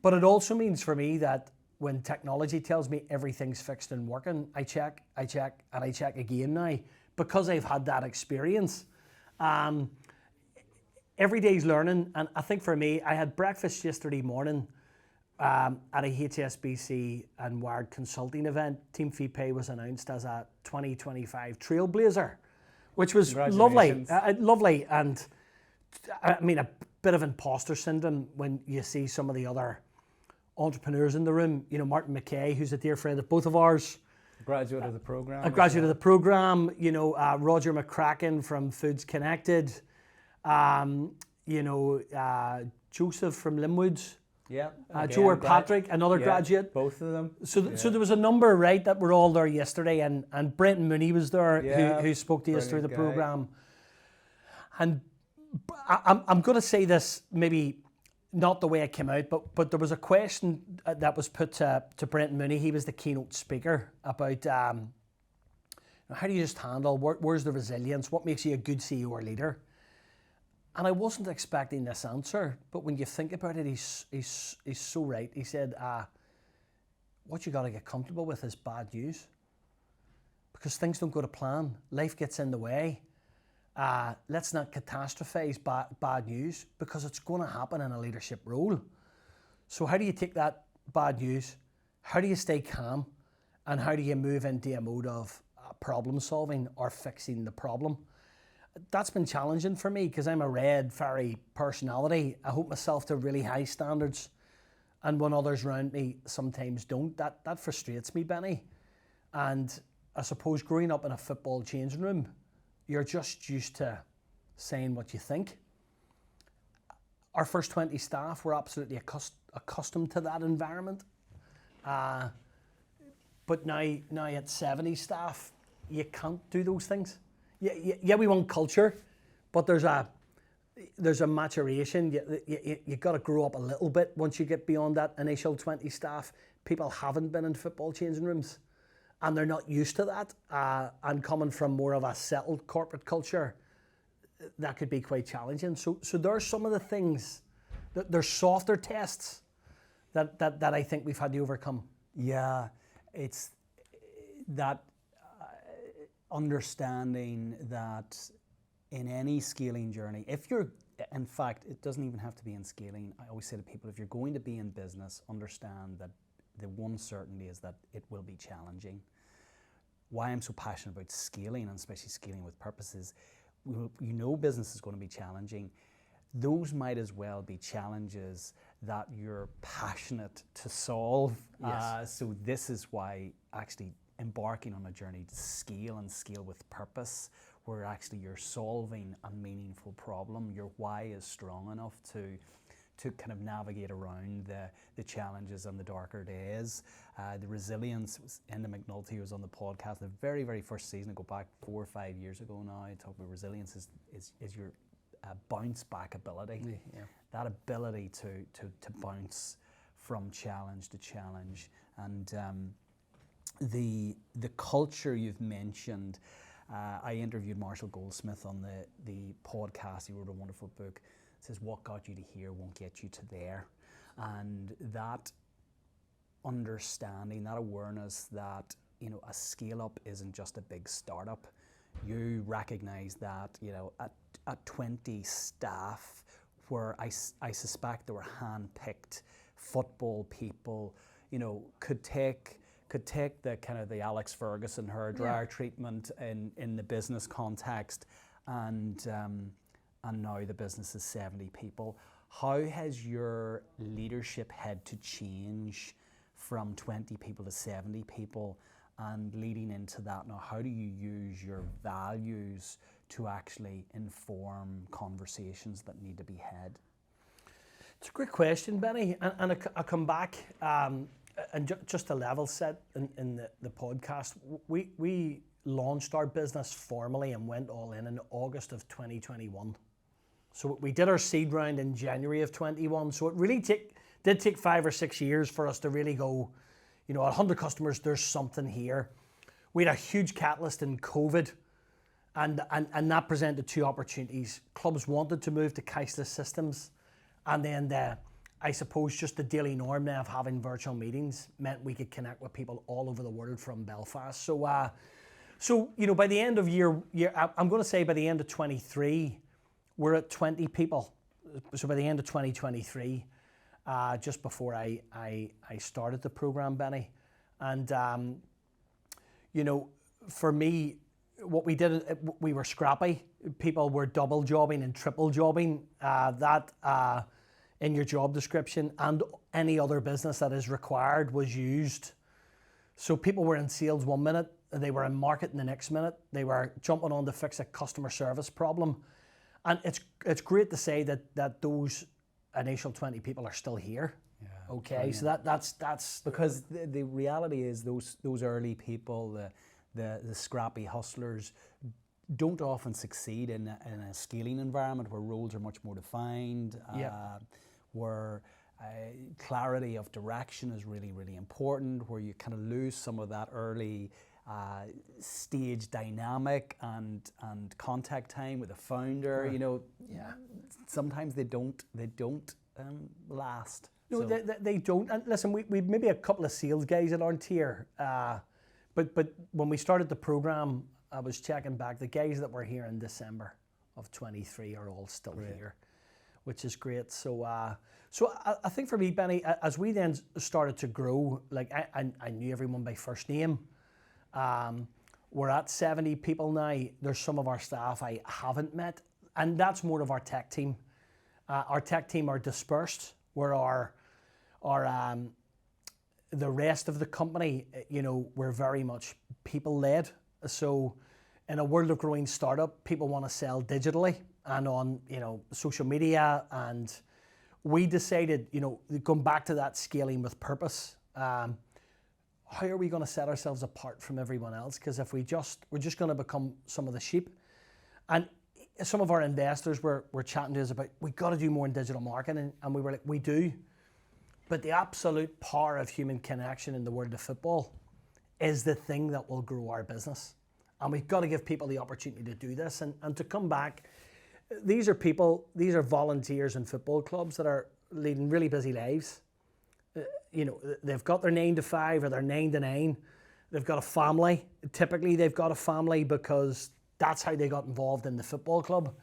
But it also means for me that when technology tells me everything's fixed and working, I check, and I check again now, because I've had that experience. Every day's learning, and I think for me, I had breakfast yesterday morning at a HSBC and Wired Consulting event. TeamFeePay was announced as a 2025 Trailblazer, which was lovely, and I mean a bit of imposter syndrome when you see some of the other entrepreneurs in the room. Martin McKay, who's a dear friend of both of ours, graduate of the program. A graduate of the program. Roger McCracken from Foods Connected. Joseph from Linwoods. Yeah. Joe or Patrick, another graduate. Both of them. So there was a number, right, that were all there yesterday, and Brendan Mooney was there, who spoke to us through the programme. And I'm going to say this maybe not the way it came out, but there was a question that was put to Brendan Mooney. He was the keynote speaker about how do you just handle, where's the resilience, what makes you a good CEO or leader? And I wasn't expecting this answer, but when you think about it, he's so right. He said, what you got to get comfortable with is bad news, because things don't go to plan. Life gets in the way. Let's not catastrophize bad news, because it's going to happen in a leadership role. So how do you take that bad news? How do you stay calm? And how do you move into a mode of problem solving or fixing the problem? That's been challenging for me, because I'm a red, fiery personality. I hold myself to really high standards, and when others around me sometimes don't, that frustrates me, Benny. And I suppose growing up in a football changing room, you're just used to saying what you think. Our first 20 staff were absolutely accustomed to that environment. But now at 70 staff, you can't do those things. Yeah, we want culture, but there's a maturation. You got to grow up a little bit once you get beyond that initial 20 staff. People haven't been in football changing rooms, and they're not used to that. And coming from more of a settled corporate culture, that could be quite challenging. So there are some of the things, there's softer tests that I think we've had to overcome. Yeah, it's that understanding that in any scaling journey, in fact, it doesn't even have to be in scaling. I always say to people, if you're going to be in business, understand that the one certainty is that it will be challenging. Why I'm so passionate about scaling, and especially scaling with purpose, is business is going to be challenging. Those might as well be challenges that you're passionate to solve. Yes. So this is why actually embarking on a journey to scale and scale with purpose, where actually you're solving a meaningful problem, your why is strong enough to kind of navigate around the challenges and the darker days. The resilience, Enda McNulty was on the podcast, the very, very first season, I go back 4 or 5 years ago now, I talk about resilience is your bounce back ability. Yeah. That ability to bounce from challenge to challenge. And the culture you've mentioned, I interviewed Marshall Goldsmith on the podcast. He wrote a wonderful book. It says, what got you to here won't get you to there. And that understanding, that awareness that, a scale up isn't just a big startup. You recognize that, at 20 staff, where I suspect they were hand-picked football people, could take the kind of the Alex Ferguson hairdryer treatment in the business context, and now the business is 70 people. How has your leadership had to change from 20 people to 70 people? And leading into that now, how do you use your values to actually inform conversations that need to be had? It's a great question, Benny. And I come back, and just to level set in the podcast, we launched our business formally and went all in August of 2021. So we did our seed round in January of 21. So it really did take 5 or 6 years for us to really go, 100 customers, there's something here. We had a huge catalyst in COVID, and that presented 2 opportunities. Clubs wanted to move to cashless systems, and then I suppose just the daily norm now of having virtual meetings meant we could connect with people all over the world from Belfast. So by the end of I'm going to say by the end of 23, we're at 20 people. So by the end of 2023, just before I started the program, Benny, and for me, what we did, we were scrappy. People were double jobbing and triple jobbing. That in your job description, and any other business that is required was used. So people were in sales 1 minute, they were in marketing the next minute, they were jumping on to fix a customer service problem. And it's great to say that those initial 20 people are still here. Yeah, okay, brilliant. so that's because the reality is those early people, the scrappy hustlers, don't often succeed in a scaling environment where roles are much more defined, where clarity of direction is really, really important, where you kind of lose some of that early stage dynamic and contact time with the founder. Sometimes they don't last. No, so. They don't. And listen, we maybe a couple of sales guys that aren't here, but when we started the program, I was checking back. The guys that were here in December of 23 are all still here, which is great. So I think for me, Benny, as we then started to grow, like I knew everyone by first name. We're at 70 people now. There's some of our staff I haven't met, and that's more of our tech team. Our tech team are dispersed, where the rest of the company, we're very much people-led. So in a world of growing startup, people want to sell digitally, and on, social media. And we decided, going back to that scaling with purpose, how are we going to set ourselves apart from everyone else? Because if we're just going to become some of the sheep. And some of our investors were chatting to us about, we got to do more in digital marketing. And we were like, we do. But the absolute power of human connection in the world of football is the thing that will grow our business. And we've got to give people the opportunity to do this. And to come back, these are volunteers in football clubs that are leading really busy lives. They've got their 9 to 5 or their 9 to 9. They've got a family. Typically, they've got a family because that's how they got involved in the football club.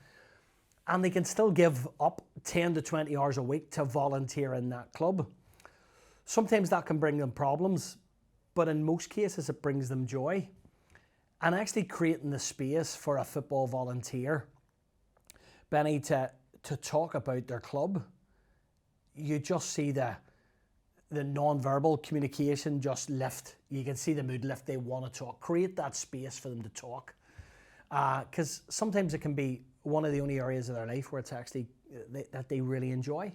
And they can still give up 10 to 20 hours a week to volunteer in that club. Sometimes that can bring them problems, but in most cases, it brings them joy. And actually creating the space for a football volunteer, Benny, to talk about their club, you just see the non-verbal communication just lift. You can see the mood lift. They want to talk. Create that space for them to talk. Because sometimes it can be one of the only areas of their life where it's actually that they really enjoy.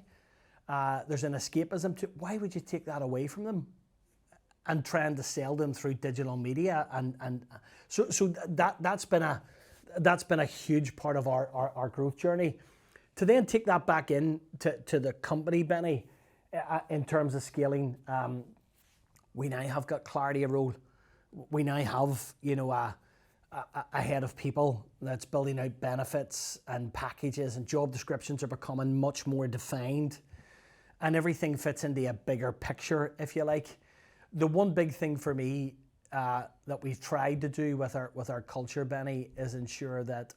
There's an escapism to, why would you take that away from them? And trying to sell them through digital media. And so that's been a huge part of our growth journey. To then take that back in to the company, Benny, in terms of scaling, we now have got clarity of role. We now have, a head of people that's building out benefits and packages, and job descriptions are becoming much more defined, and everything fits into a bigger picture, if you like. The one big thing for me that we've tried to do with our culture, Benny, is ensure that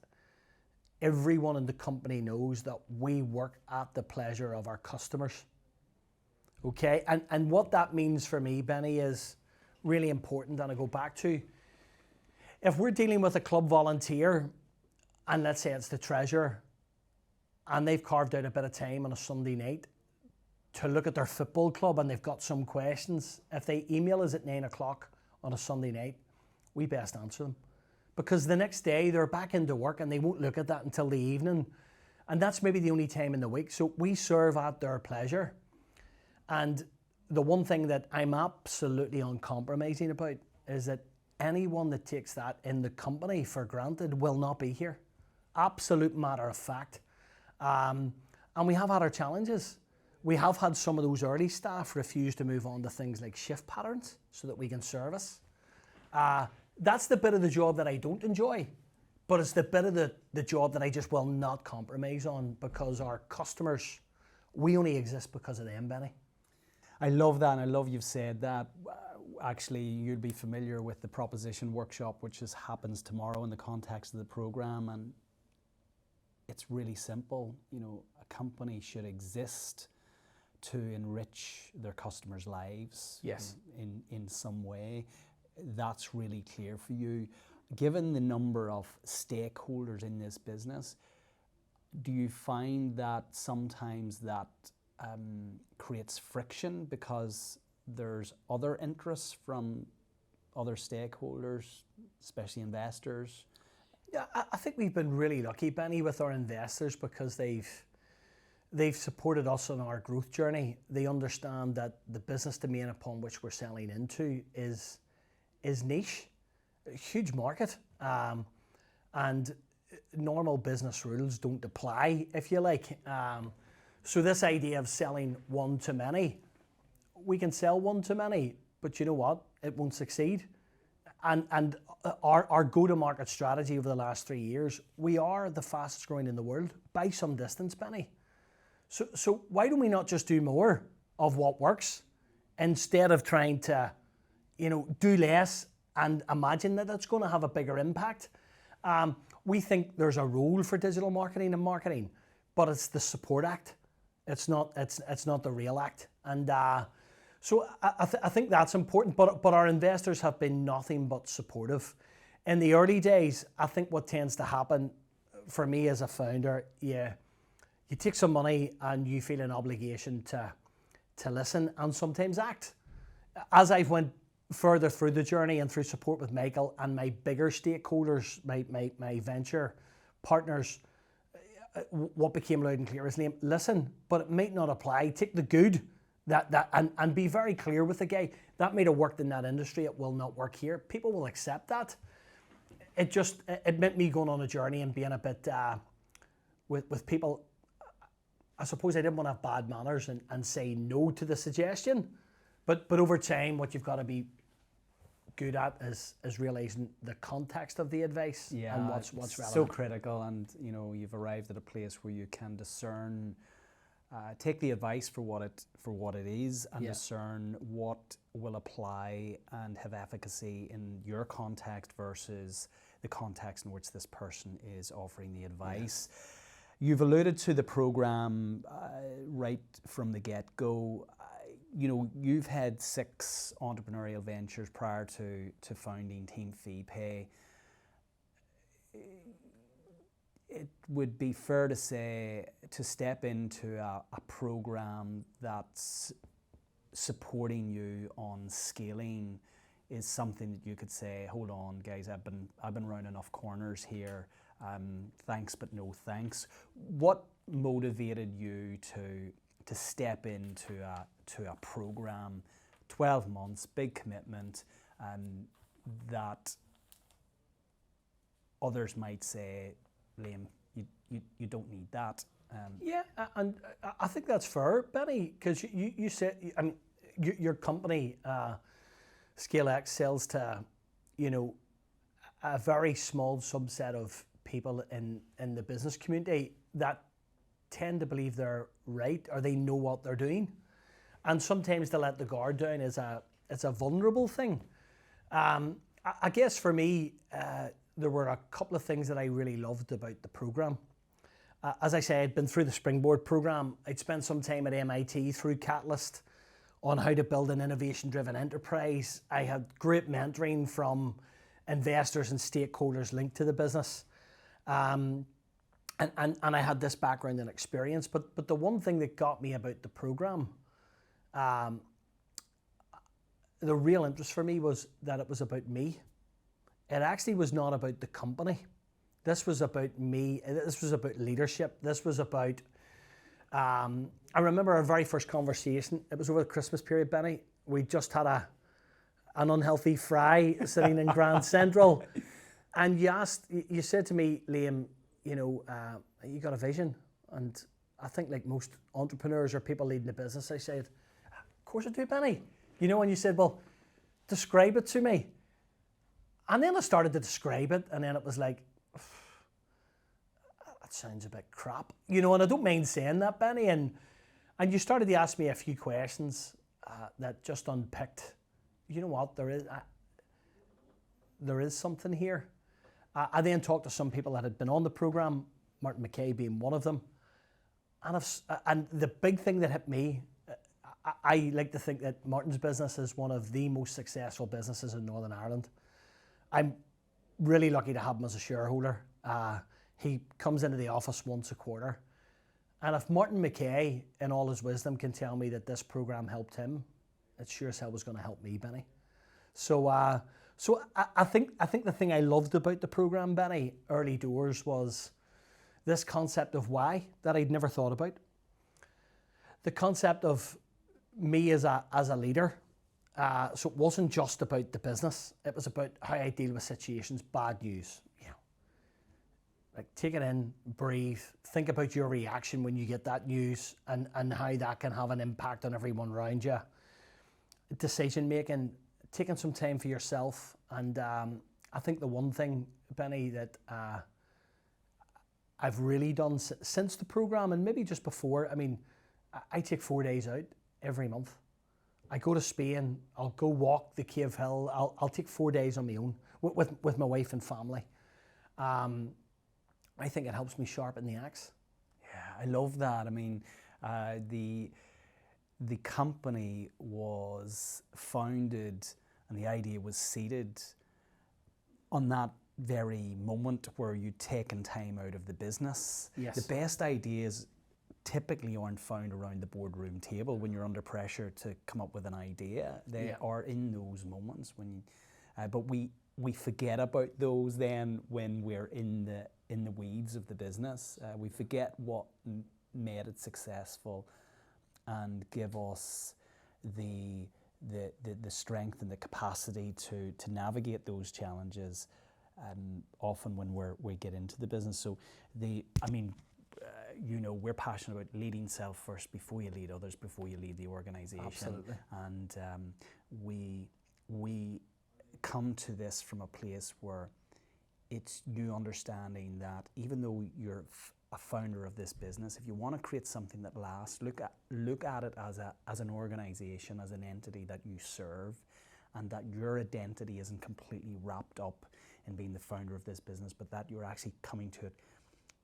everyone in the company knows that we work at the pleasure of our customers. Okay, and what that means for me, Benny, is really important. And I go back to, if we're dealing with a club volunteer, and let's say it's the treasurer, and they've carved out a bit of time on a Sunday night to look at their football club and they've got some questions, if they email us at 9 o'clock on a Sunday night, we best answer them. Because the next day they're back into work and they won't look at that until the evening. And that's maybe the only time in the week. So we serve at their pleasure. And the one thing that I'm absolutely uncompromising about is that anyone that takes that in the company for granted will not be here. Absolute matter of fact. And we have had our challenges. We have had some of those early staff refuse to move on to things like shift patterns so that we can service. That's the bit of the job that I don't enjoy, but it's the bit of the job that I just will not compromise on, because our customers, we only exist because of them, Benny. I love that, and I love you've said that. Actually, you'd be familiar with the proposition workshop, which happens tomorrow in the context of the program, and it's really simple. A company should exist to enrich their customers' lives. Yes. In some way. That's really clear for you. Given the number of stakeholders in this business, do you find that sometimes that creates friction because there's other interests from other stakeholders, especially investors? Yeah, I think we've been really lucky, Benny, with our investors, because they've supported us on our growth journey. They understand that the business domain upon which we're selling into is niche, a huge market, and normal business rules don't apply, if you like. So this idea of selling one to many, we can sell one to many, but you know what? It won't succeed. And our go-to-market strategy over the last 3 years, we are the fastest growing in the world by some distance, Benny. So why don't we not just do more of what works instead of trying to, do less and imagine that it's going to have a bigger impact? We think there's a role for digital marketing and marketing, but it's the support act. It's not the real act. And so I think that's important, but our investors have been nothing but supportive. In the early days, I think what tends to happen for me as a founder, you take some money and you feel an obligation to listen and sometimes act. As I've went further through the journey and through support with Michael and my bigger stakeholders, my venture partners, what became loud and clear is, Liam, listen, but it might not apply. Take the good and be very clear with the guy. That might have worked in that industry. It will not work here. People will accept that. It meant me going on a journey and being a bit with people. I suppose I didn't want to have bad manners and say no to the suggestion. But over time, what you've got to be good at is realizing the context of the advice and what's relevant. So critical, and you've arrived at a place where you can discern, take the advice for what it is, and discern what will apply and have efficacy in your context versus the context in which this person is offering the advice. You've alluded to the program right from the get-go. You've had 6 entrepreneurial ventures prior to founding TeamFeePay. It would be fair to say, to step into a program that's supporting you on scaling is something that you could say, hold on guys, I've been round enough corners here. Thanks but no thanks. What motivated you to step into a program, 12 months, big commitment, that others might say, Liam, you don't need that. And I think that's fair, Benny, because you said, I mean, your company, ScaleX, sells to, a very small subset of people in the business community that tend to believe they're right or they know what they're doing, and sometimes to let the guard down is a vulnerable thing. I guess for me, there were a couple of things that I really loved about the program. As I say, I'd been through the Springboard program. I'd spent some time at MIT through Catalyst on how to build an innovation-driven enterprise. I had great mentoring from investors and stakeholders linked to the business. And I had this background and experience, but the one thing that got me about the program, the real interest for me was that it was about me. It actually was not about the company. This was about me. This was about leadership. This was about, I remember our very first conversation. It was over the Christmas period, Benny. We just had an unhealthy fry sitting in Grand Central. And you said to me, Liam, you got a vision. And I think like most entrepreneurs or people leading a business, I said, of course I do, Benny. And you said, well, describe it to me. And then I started to describe it, and then it was like, that sounds a bit crap. And I don't mind saying that, Benny. And you started to ask me a few questions that just unpicked, you know what, there is something here. I then talked to some people that had been on the program, Martin McKay being one of them. And the big thing that hit me, I like to think that Martin's business is one of the most successful businesses in Northern Ireland. I'm really lucky to have him as a shareholder. He comes into the office once a quarter. And if Martin McKay, in all his wisdom, can tell me that this program helped him, it sure as hell was going to help me, Benny. So I think the thing I loved about the program, Benny, early doors, was this concept of why that I'd never thought about. The concept of me as a leader. So it wasn't just about the business. It was about how I deal with situations, bad news. Like take it in, breathe, think about your reaction when you get that news and how that can have an impact on everyone around you. Decision making, taking some time for yourself. And I think the one thing, Benny, that I've really done since the program, and maybe just before, I take 4 days out every month. I go to Spain, I'll go walk the Cave Hill, I'll take 4 days on my own with my wife and family. I think it helps me sharpen the axe. Yeah, I love that. The company was founded and the idea was seeded on that very moment where you'd taken time out of the business. Yes. The best ideas typically aren't found around the boardroom table when you're under pressure to come up with an idea. They are in those moments when, but we forget about those then when we're in in the weeds of the business. We forget what made it successful and give us the strength and the capacity to navigate those challenges. Often when we get into the business, so we're passionate about leading self first before you lead others, before you lead the organization. Absolutely. And we come to this from a place where it's you understanding that even though you're a founder of this business, if you want to create something that lasts, look at it as an organization, as an entity that you serve, and that your identity isn't completely wrapped up in being the founder of this business, but that you're actually coming to it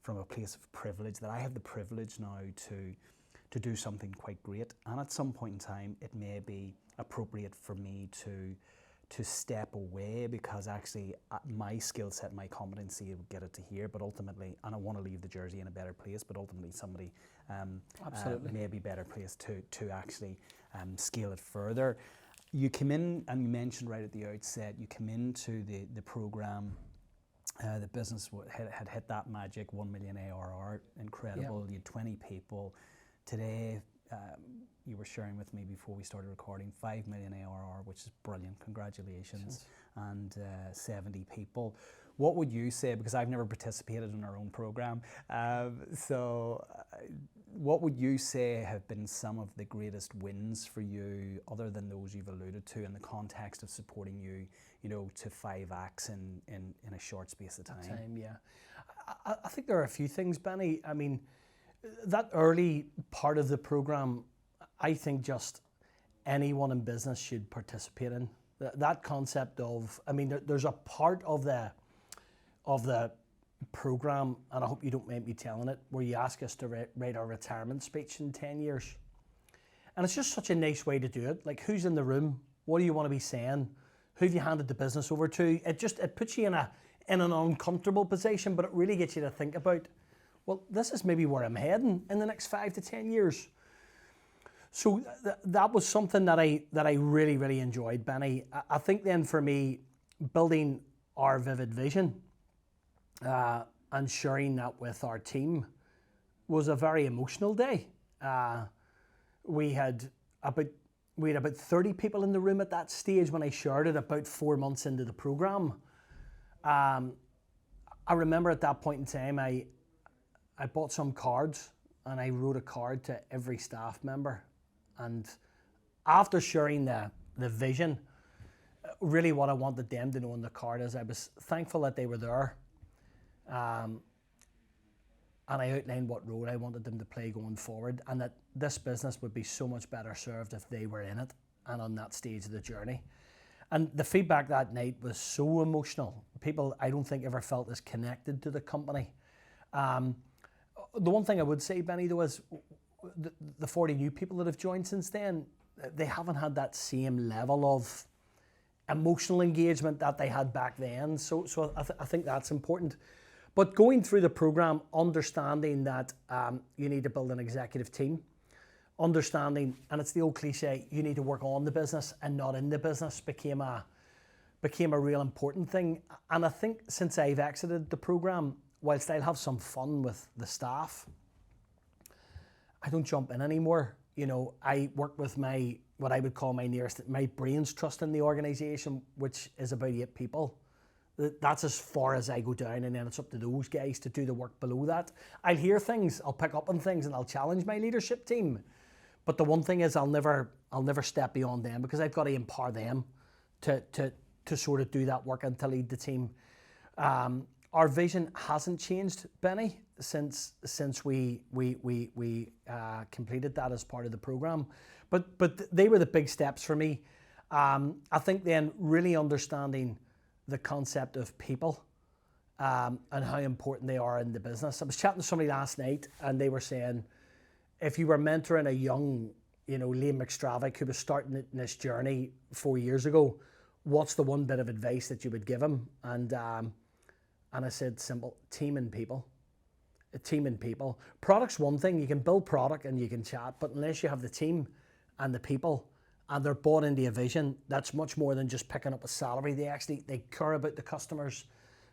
from a place of privilege, that I have the privilege now to do something quite great. And at some point in time, it may be appropriate for me to step away, because actually my skill set, my competency will get it to here, but ultimately, and I want to leave the jersey in a better place, but ultimately somebody may be better placed to actually scale it further. You came in, and you mentioned right at the outset, you came into the program, the business had hit that magic 1 million ARR, incredible. Yeah. You had 20 people. Today, you were sharing with me before we started recording, 5 million ARR, which is brilliant, congratulations, and 70 people. What would you say, because I've never participated in our own program, what would you say have been some of the greatest wins for you, other than those you've alluded to, in the context of supporting you, to 5x in a short space of time? Yeah. I think there are a few things, Benny. I mean, that early part of the program, I think just anyone in business should participate in. That concept of, there's a part of the program, and I hope you don't mind me telling it, where you ask us to write our retirement speech in 10 years. And it's just such a nice way to do it. Like, who's in the room? What do you want to be saying? Who have you handed the business over to? It puts you in an uncomfortable position, but it really gets you to think about, well, this is maybe where I'm heading in the next 5 to 10 years. So that was something that I really, really enjoyed, Benny. I think then for me, building our vivid vision and sharing that with our team was a very emotional day. We had about 30 people in the room at that stage when I shared it, about 4 months into the program. I remember at that point in time, I bought some cards and I wrote a card to every staff member. And after sharing the vision, really what I wanted them to know in the card is I was thankful that they were there. And I outlined what role I wanted them to play going forward, and that this business would be so much better served if they were in it and on that stage of the journey. And the feedback that night was so emotional. People, I don't think, ever felt as connected to the company. The one thing I would say, Benny, though, is the 40 new people that have joined since then, they haven't had that same level of emotional engagement that they had back then. So I think that's important. But going through the program, understanding that you need to build an executive team, understanding, and it's the old cliche, you need to work on the business and not in the business, became a real important thing. And I think since I've exited the program, whilst I'll have some fun with the staff, I don't jump in anymore. I work with what I would call my brains trust in the organization, which is about 8 people. That's as far as I go down, and then it's up to those guys to do the work below that. I'll hear things, I'll pick up on things, and I'll challenge my leadership team. But the one thing is I'll never step beyond them, because I've got to empower them to sort of do that work and to lead the team. Our vision hasn't changed, Benny, since we completed that as part of the program. But they were the big steps for me. I think then really understanding the concept of people and how important they are in the business. I was chatting to somebody last night, and they were saying, if you were mentoring a young, Liam McStravick, who was starting in this journey 4 years ago, what's the one bit of advice that you would give him? And I said, simple: team and people. A team and people. Product's one thing, you can build product and you can chat, but unless you have the team and the people, and they're bought into a vision, that's much more than just picking up a salary. They care about the customers.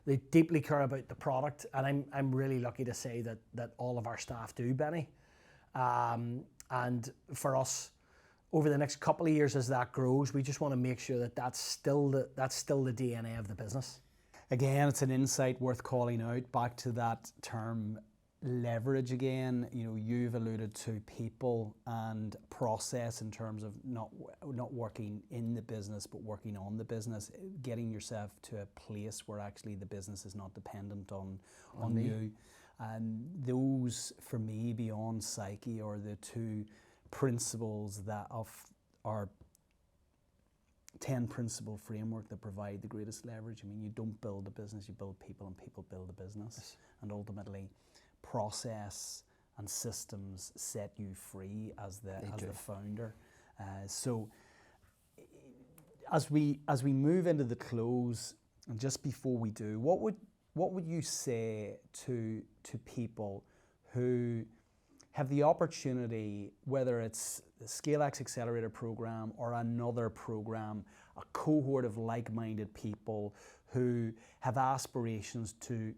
They deeply care about the product, and I'm really lucky to say that all of our staff do, Benny. And for us, over the next couple of years as that grows, we just want to make sure that that's still the DNA of the business. Again, it's an insight worth calling out. Back to that term leverage again. You know, you've alluded to people and process in terms of not working in the business but working on the business, getting yourself to a place where actually the business is not dependent on you. And those, for me, beyond psyche, are the two principles that of our 10 principle framework that provide the greatest leverage. I mean, you don't build a business, you build people, and people build a business. Yes. And ultimately, process and systems set you free as the founder. So as we move into the close, and just before we do, what would you say to people who have the opportunity, whether it's the ScaleX Accelerator Programme or another program, a cohort of like-minded people who have aspirations to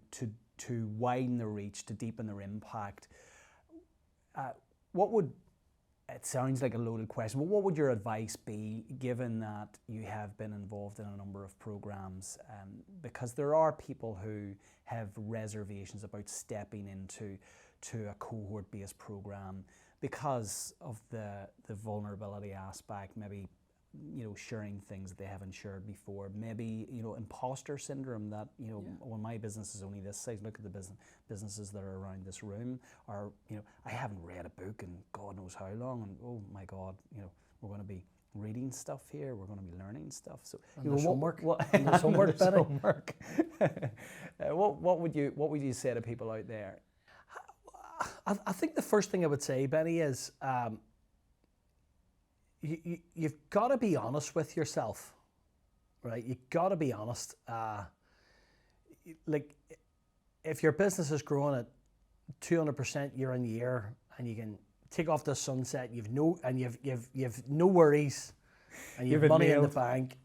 widen their reach, to deepen their impact? It sounds like a loaded question, but what would your advice be, given that you have been involved in a number of programs? Because there are people who have reservations about stepping into a cohort-based program because of the vulnerability aspect, maybe, you know, sharing things that they haven't shared before, maybe, you know, imposter syndrome that, you know, well, my business is only this size, look at the businesses that are around this room, or, you know, I haven't read a book in God knows how long, and oh my God, you know, we're going to be reading stuff here, we're going to be learning stuff. So, and there's homework. What would you say to people out there? I think the first thing I would say, Benny, is you've got to be honest with yourself, right? You've got to be honest. Like, if your business is growing at 200% year on year, and you can take off the sunset, you've no worries, and you've money in the bank,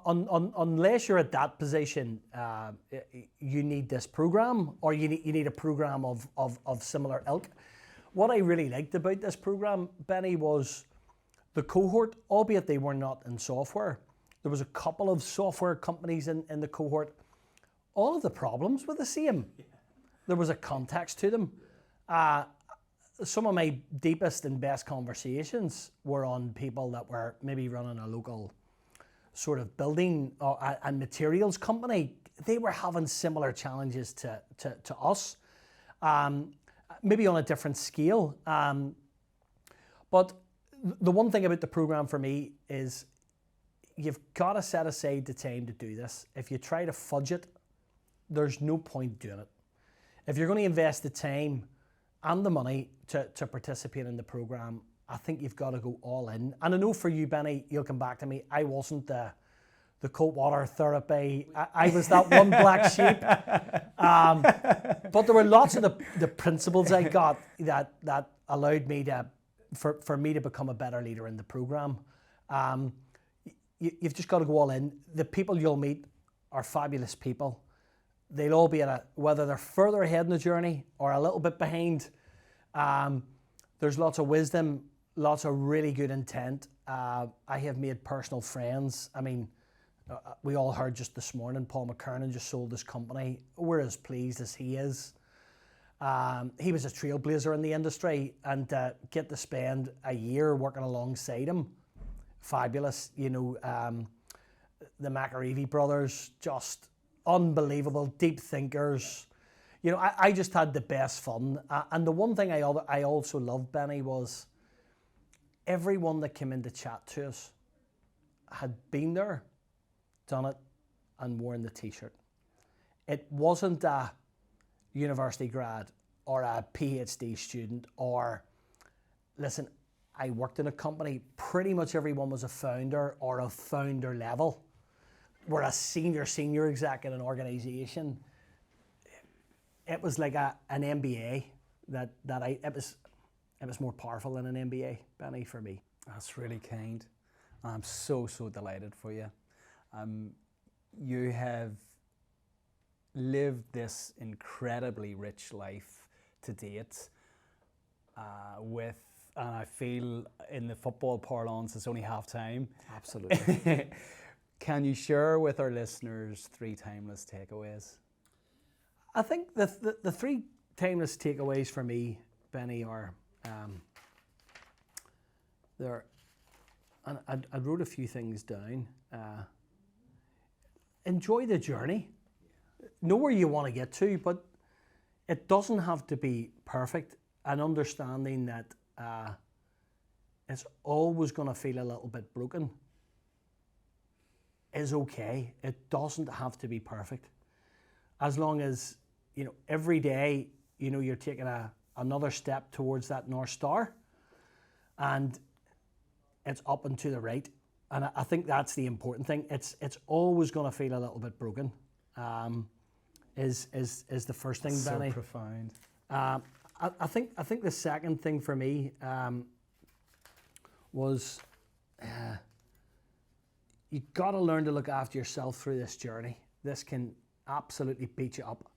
unless you're at that position, you need this program, or you need a program of similar ilk. What I really liked about this program, Benny, was the cohort, albeit they were not in software. There was a couple of software companies in the cohort. All of the problems were the same. Yeah. There was a context to them. Some of my deepest and best conversations were on people that were maybe running a local sort of building and materials company. They were having similar challenges to us, maybe on a different scale. But the one thing about the program for me is you've got to set aside the time to do this. If you try to fudge it, there's no point doing it. If you're going to invest the time and the money to participate in the program, I think you've got to go all in. And I know for you, Benny, you'll come back to me, I wasn't the cold water therapy. I was that one black sheep. But there were lots of the principles I got that allowed me for me to become a better leader in the program. You've just got to go all in. The people you'll meet are fabulous people. They'll all be whether they're further ahead in the journey or a little bit behind. There's lots of wisdom, lots of really good intent. I have made personal friends. I mean, we all heard just this morning, Paul McKernan just sold his company. We're as pleased as he is. He was a trailblazer in the industry, and get to spend a year working alongside him, fabulous. You know, the McStravick brothers, just unbelievable, deep thinkers. You know, I just had the best fun. And the one thing I also loved, Benny, was everyone that came in to chat to us had been there, done it, and worn the t-shirt. It wasn't a university grad or a PhD student or, listen, I worked in a company, pretty much everyone was a founder or a founder level. We're a senior exec in an organization. It was like an MBA it was more powerful than an MBA, Benny, for me. That's really kind. I'm so delighted for you. You have lived this incredibly rich life to date and I feel in the football parlance it's only half time. Absolutely. Can you share with our listeners 3 timeless takeaways? I think the 3 timeless takeaways for me, Benny, are there. And I wrote a few things down. Enjoy the journey. Know where you want to get to, but it doesn't have to be perfect. And understanding that it's always going to feel a little bit broken is okay. It doesn't have to be perfect. As long as, every day, you're taking another step towards that North Star and it's up and to the right. And I think that's the important thing. It's always going to feel a little bit broken. Is the first thing, Benny. So profound. I think the second thing for me was you got to learn to look after yourself through this journey. This can absolutely beat you up.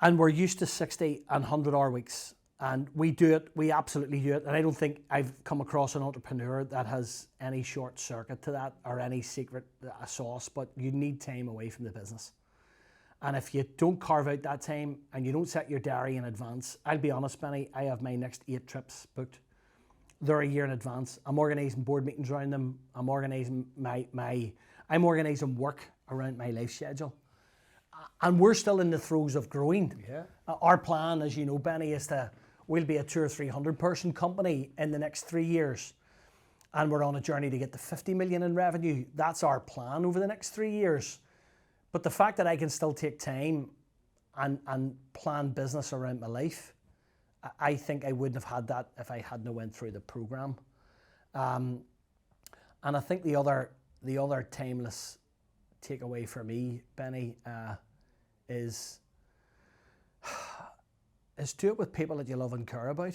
And we're used to 60 and 100-hour weeks. And we do it, we absolutely do it. And I don't think I've come across an entrepreneur that has any short circuit to that or any secret sauce, but you need time away from the business. And if you don't carve out that time and you don't set your diary in advance, I'll be honest, Benny, I have my next 8 trips booked. They're a year in advance. I'm organising board meetings around them. I'm organising I'm organising work around my life schedule. And we're still in the throes of growing. Yeah. Our plan, as you know, Benny, is we'll be a 200 or 300 person company in the next 3 years. And we're on a journey to get to 50 million in revenue. That's our plan over the next 3 years. But the fact that I can still take time and plan business around my life, I think I wouldn't have had that if I hadn't went through the program. And I think the other timeless takeaway for me, Benny, is do it with people that you love and care about.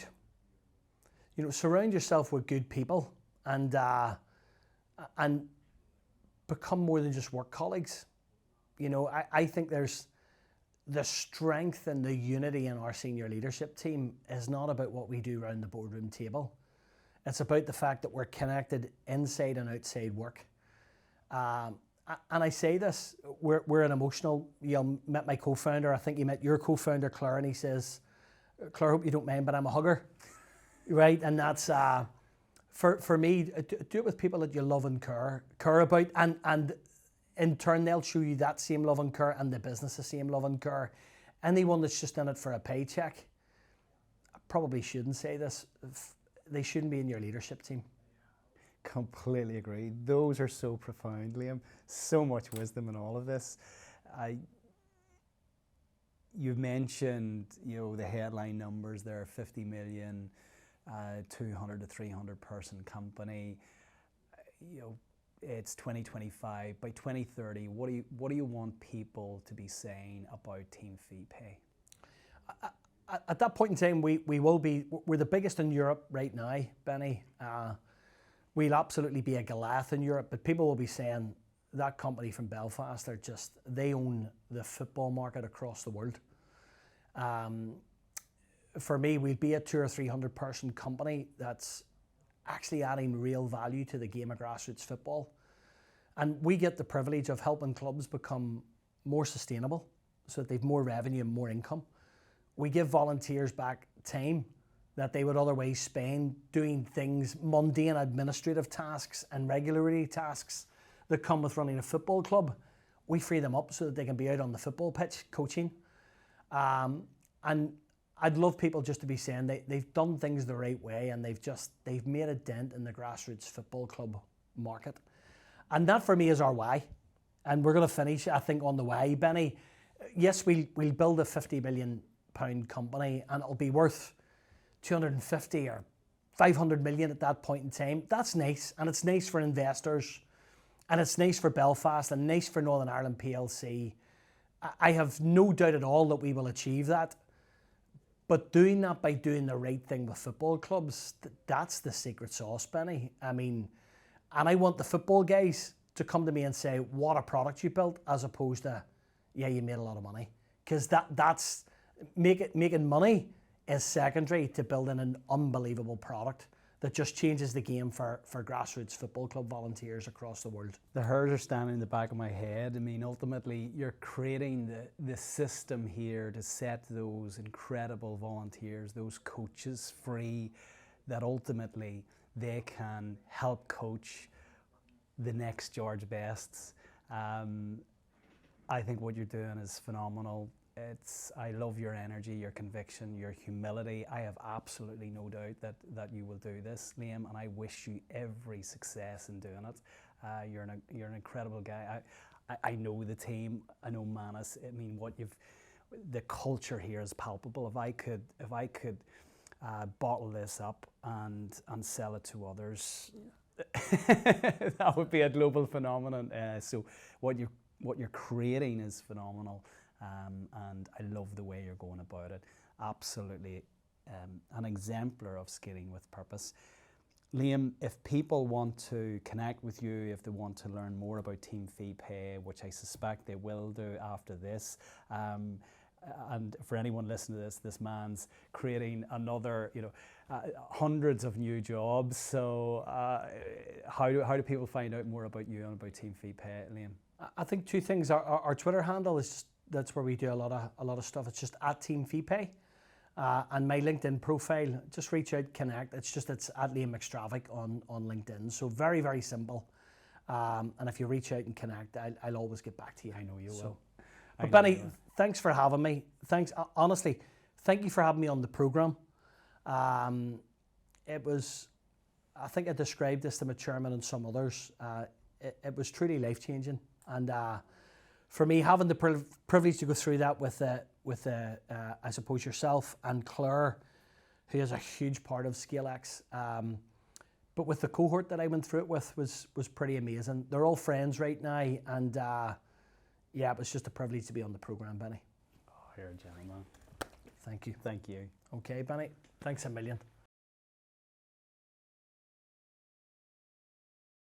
Surround yourself with good people and become more than just work colleagues. I think there's the strength and the unity in our senior leadership team is not about what we do around the boardroom table. It's about the fact that we're connected inside and outside work. And I say this, we're an emotional, met my co-founder, I think you met your co-founder, Claire, and he says, Claire, I hope you don't mind, but I'm a hugger, right? And that's, for me, do it with people that you love and care about, and in turn, they'll show you that same love and care, and the business the same love and care. Anyone that's just in it for a paycheck, I probably shouldn't say this, they shouldn't be in your leadership team. Completely agree. Those are so profound, Liam. So much wisdom in all of this. You've mentioned, the headline numbers there: 50 million, 200 to 300 person company. It's 2025. By 2030, what do you want people to be saying about TeamFeePay? At that point in time, we're the biggest in Europe right now, Benny. We'll absolutely be a Goliath in Europe, but people will be saying that company from Belfast, they own the football market across the world. For me, we'll be a 200 or 300 person company that's actually adding real value to the game of grassroots football. And we get the privilege of helping clubs become more sustainable so that they've more revenue and more income. We give volunteers back time that they would otherwise spend doing things, mundane administrative tasks and regulatory tasks that come with running a football club. We free them up so that they can be out on the football pitch coaching. And I'd love people just to be saying they've done things the right way and they've made a dent in the grassroots football club market. And that for me is our why. And we're going to finish, I think, on the why, Benny. Yes, we'll build a £50 million company and it'll be worth 250 or 500 million at that point in time. That's nice, and it's nice for investors, and it's nice for Belfast, and nice for Northern Ireland PLC. I have no doubt at all that we will achieve that. But doing that by doing the right thing with football clubs, that's the secret sauce, Benny. I mean, and I want the football guys to come to me and say, what a product you built, as opposed to, yeah, you made a lot of money. Because that's making money is secondary to building an unbelievable product that just changes the game for grassroots football club volunteers across the world. The hairs are standing in the back of my head. I mean, ultimately, you're creating the system here to set those incredible volunteers, those coaches free, that ultimately they can help coach the next George Bests. I think what you're doing is phenomenal. I love your energy, your conviction, your humility. I have absolutely no doubt that you will do this, Liam, and I wish you every success in doing it. You're an incredible guy. I know the team. I know Manus. I mean, the culture here is palpable. If I could bottle this up and sell it to others, that would be a global phenomenon. So what you're creating is phenomenal. And I love the way you're going about it. Absolutely an exemplar of scaling with purpose. Liam, if people want to connect with you, if they want to learn more about TeamFeePay, which I suspect they will do after this, and for anyone listening to this man's creating another, hundreds of new jobs. So how do people find out more about you and about TeamFeePay, Liam? I think two things. Our Twitter handle is that's where we do a lot of stuff. It's just at TeamFeePay, and my LinkedIn profile. Just reach out, connect. It's at Liam McStravick on LinkedIn. So very, very simple. And if you reach out and connect, I'll always get back to you. I know you will. But Benny, thanks for having me. Thanks, honestly, thank you for having me on the program. It was, I think I described this to my chairman and some others. It was truly life changing, and for me, having the privilege to go through that with I suppose yourself and Claire, who is a huge part of ScaleX, but with the cohort that I went through it with was pretty amazing. They're all friends right now, and yeah, it was just a privilege to be on the program, Benny. Oh, you're a gentleman. Thank you. Thank you. Okay, Benny. Thanks a million.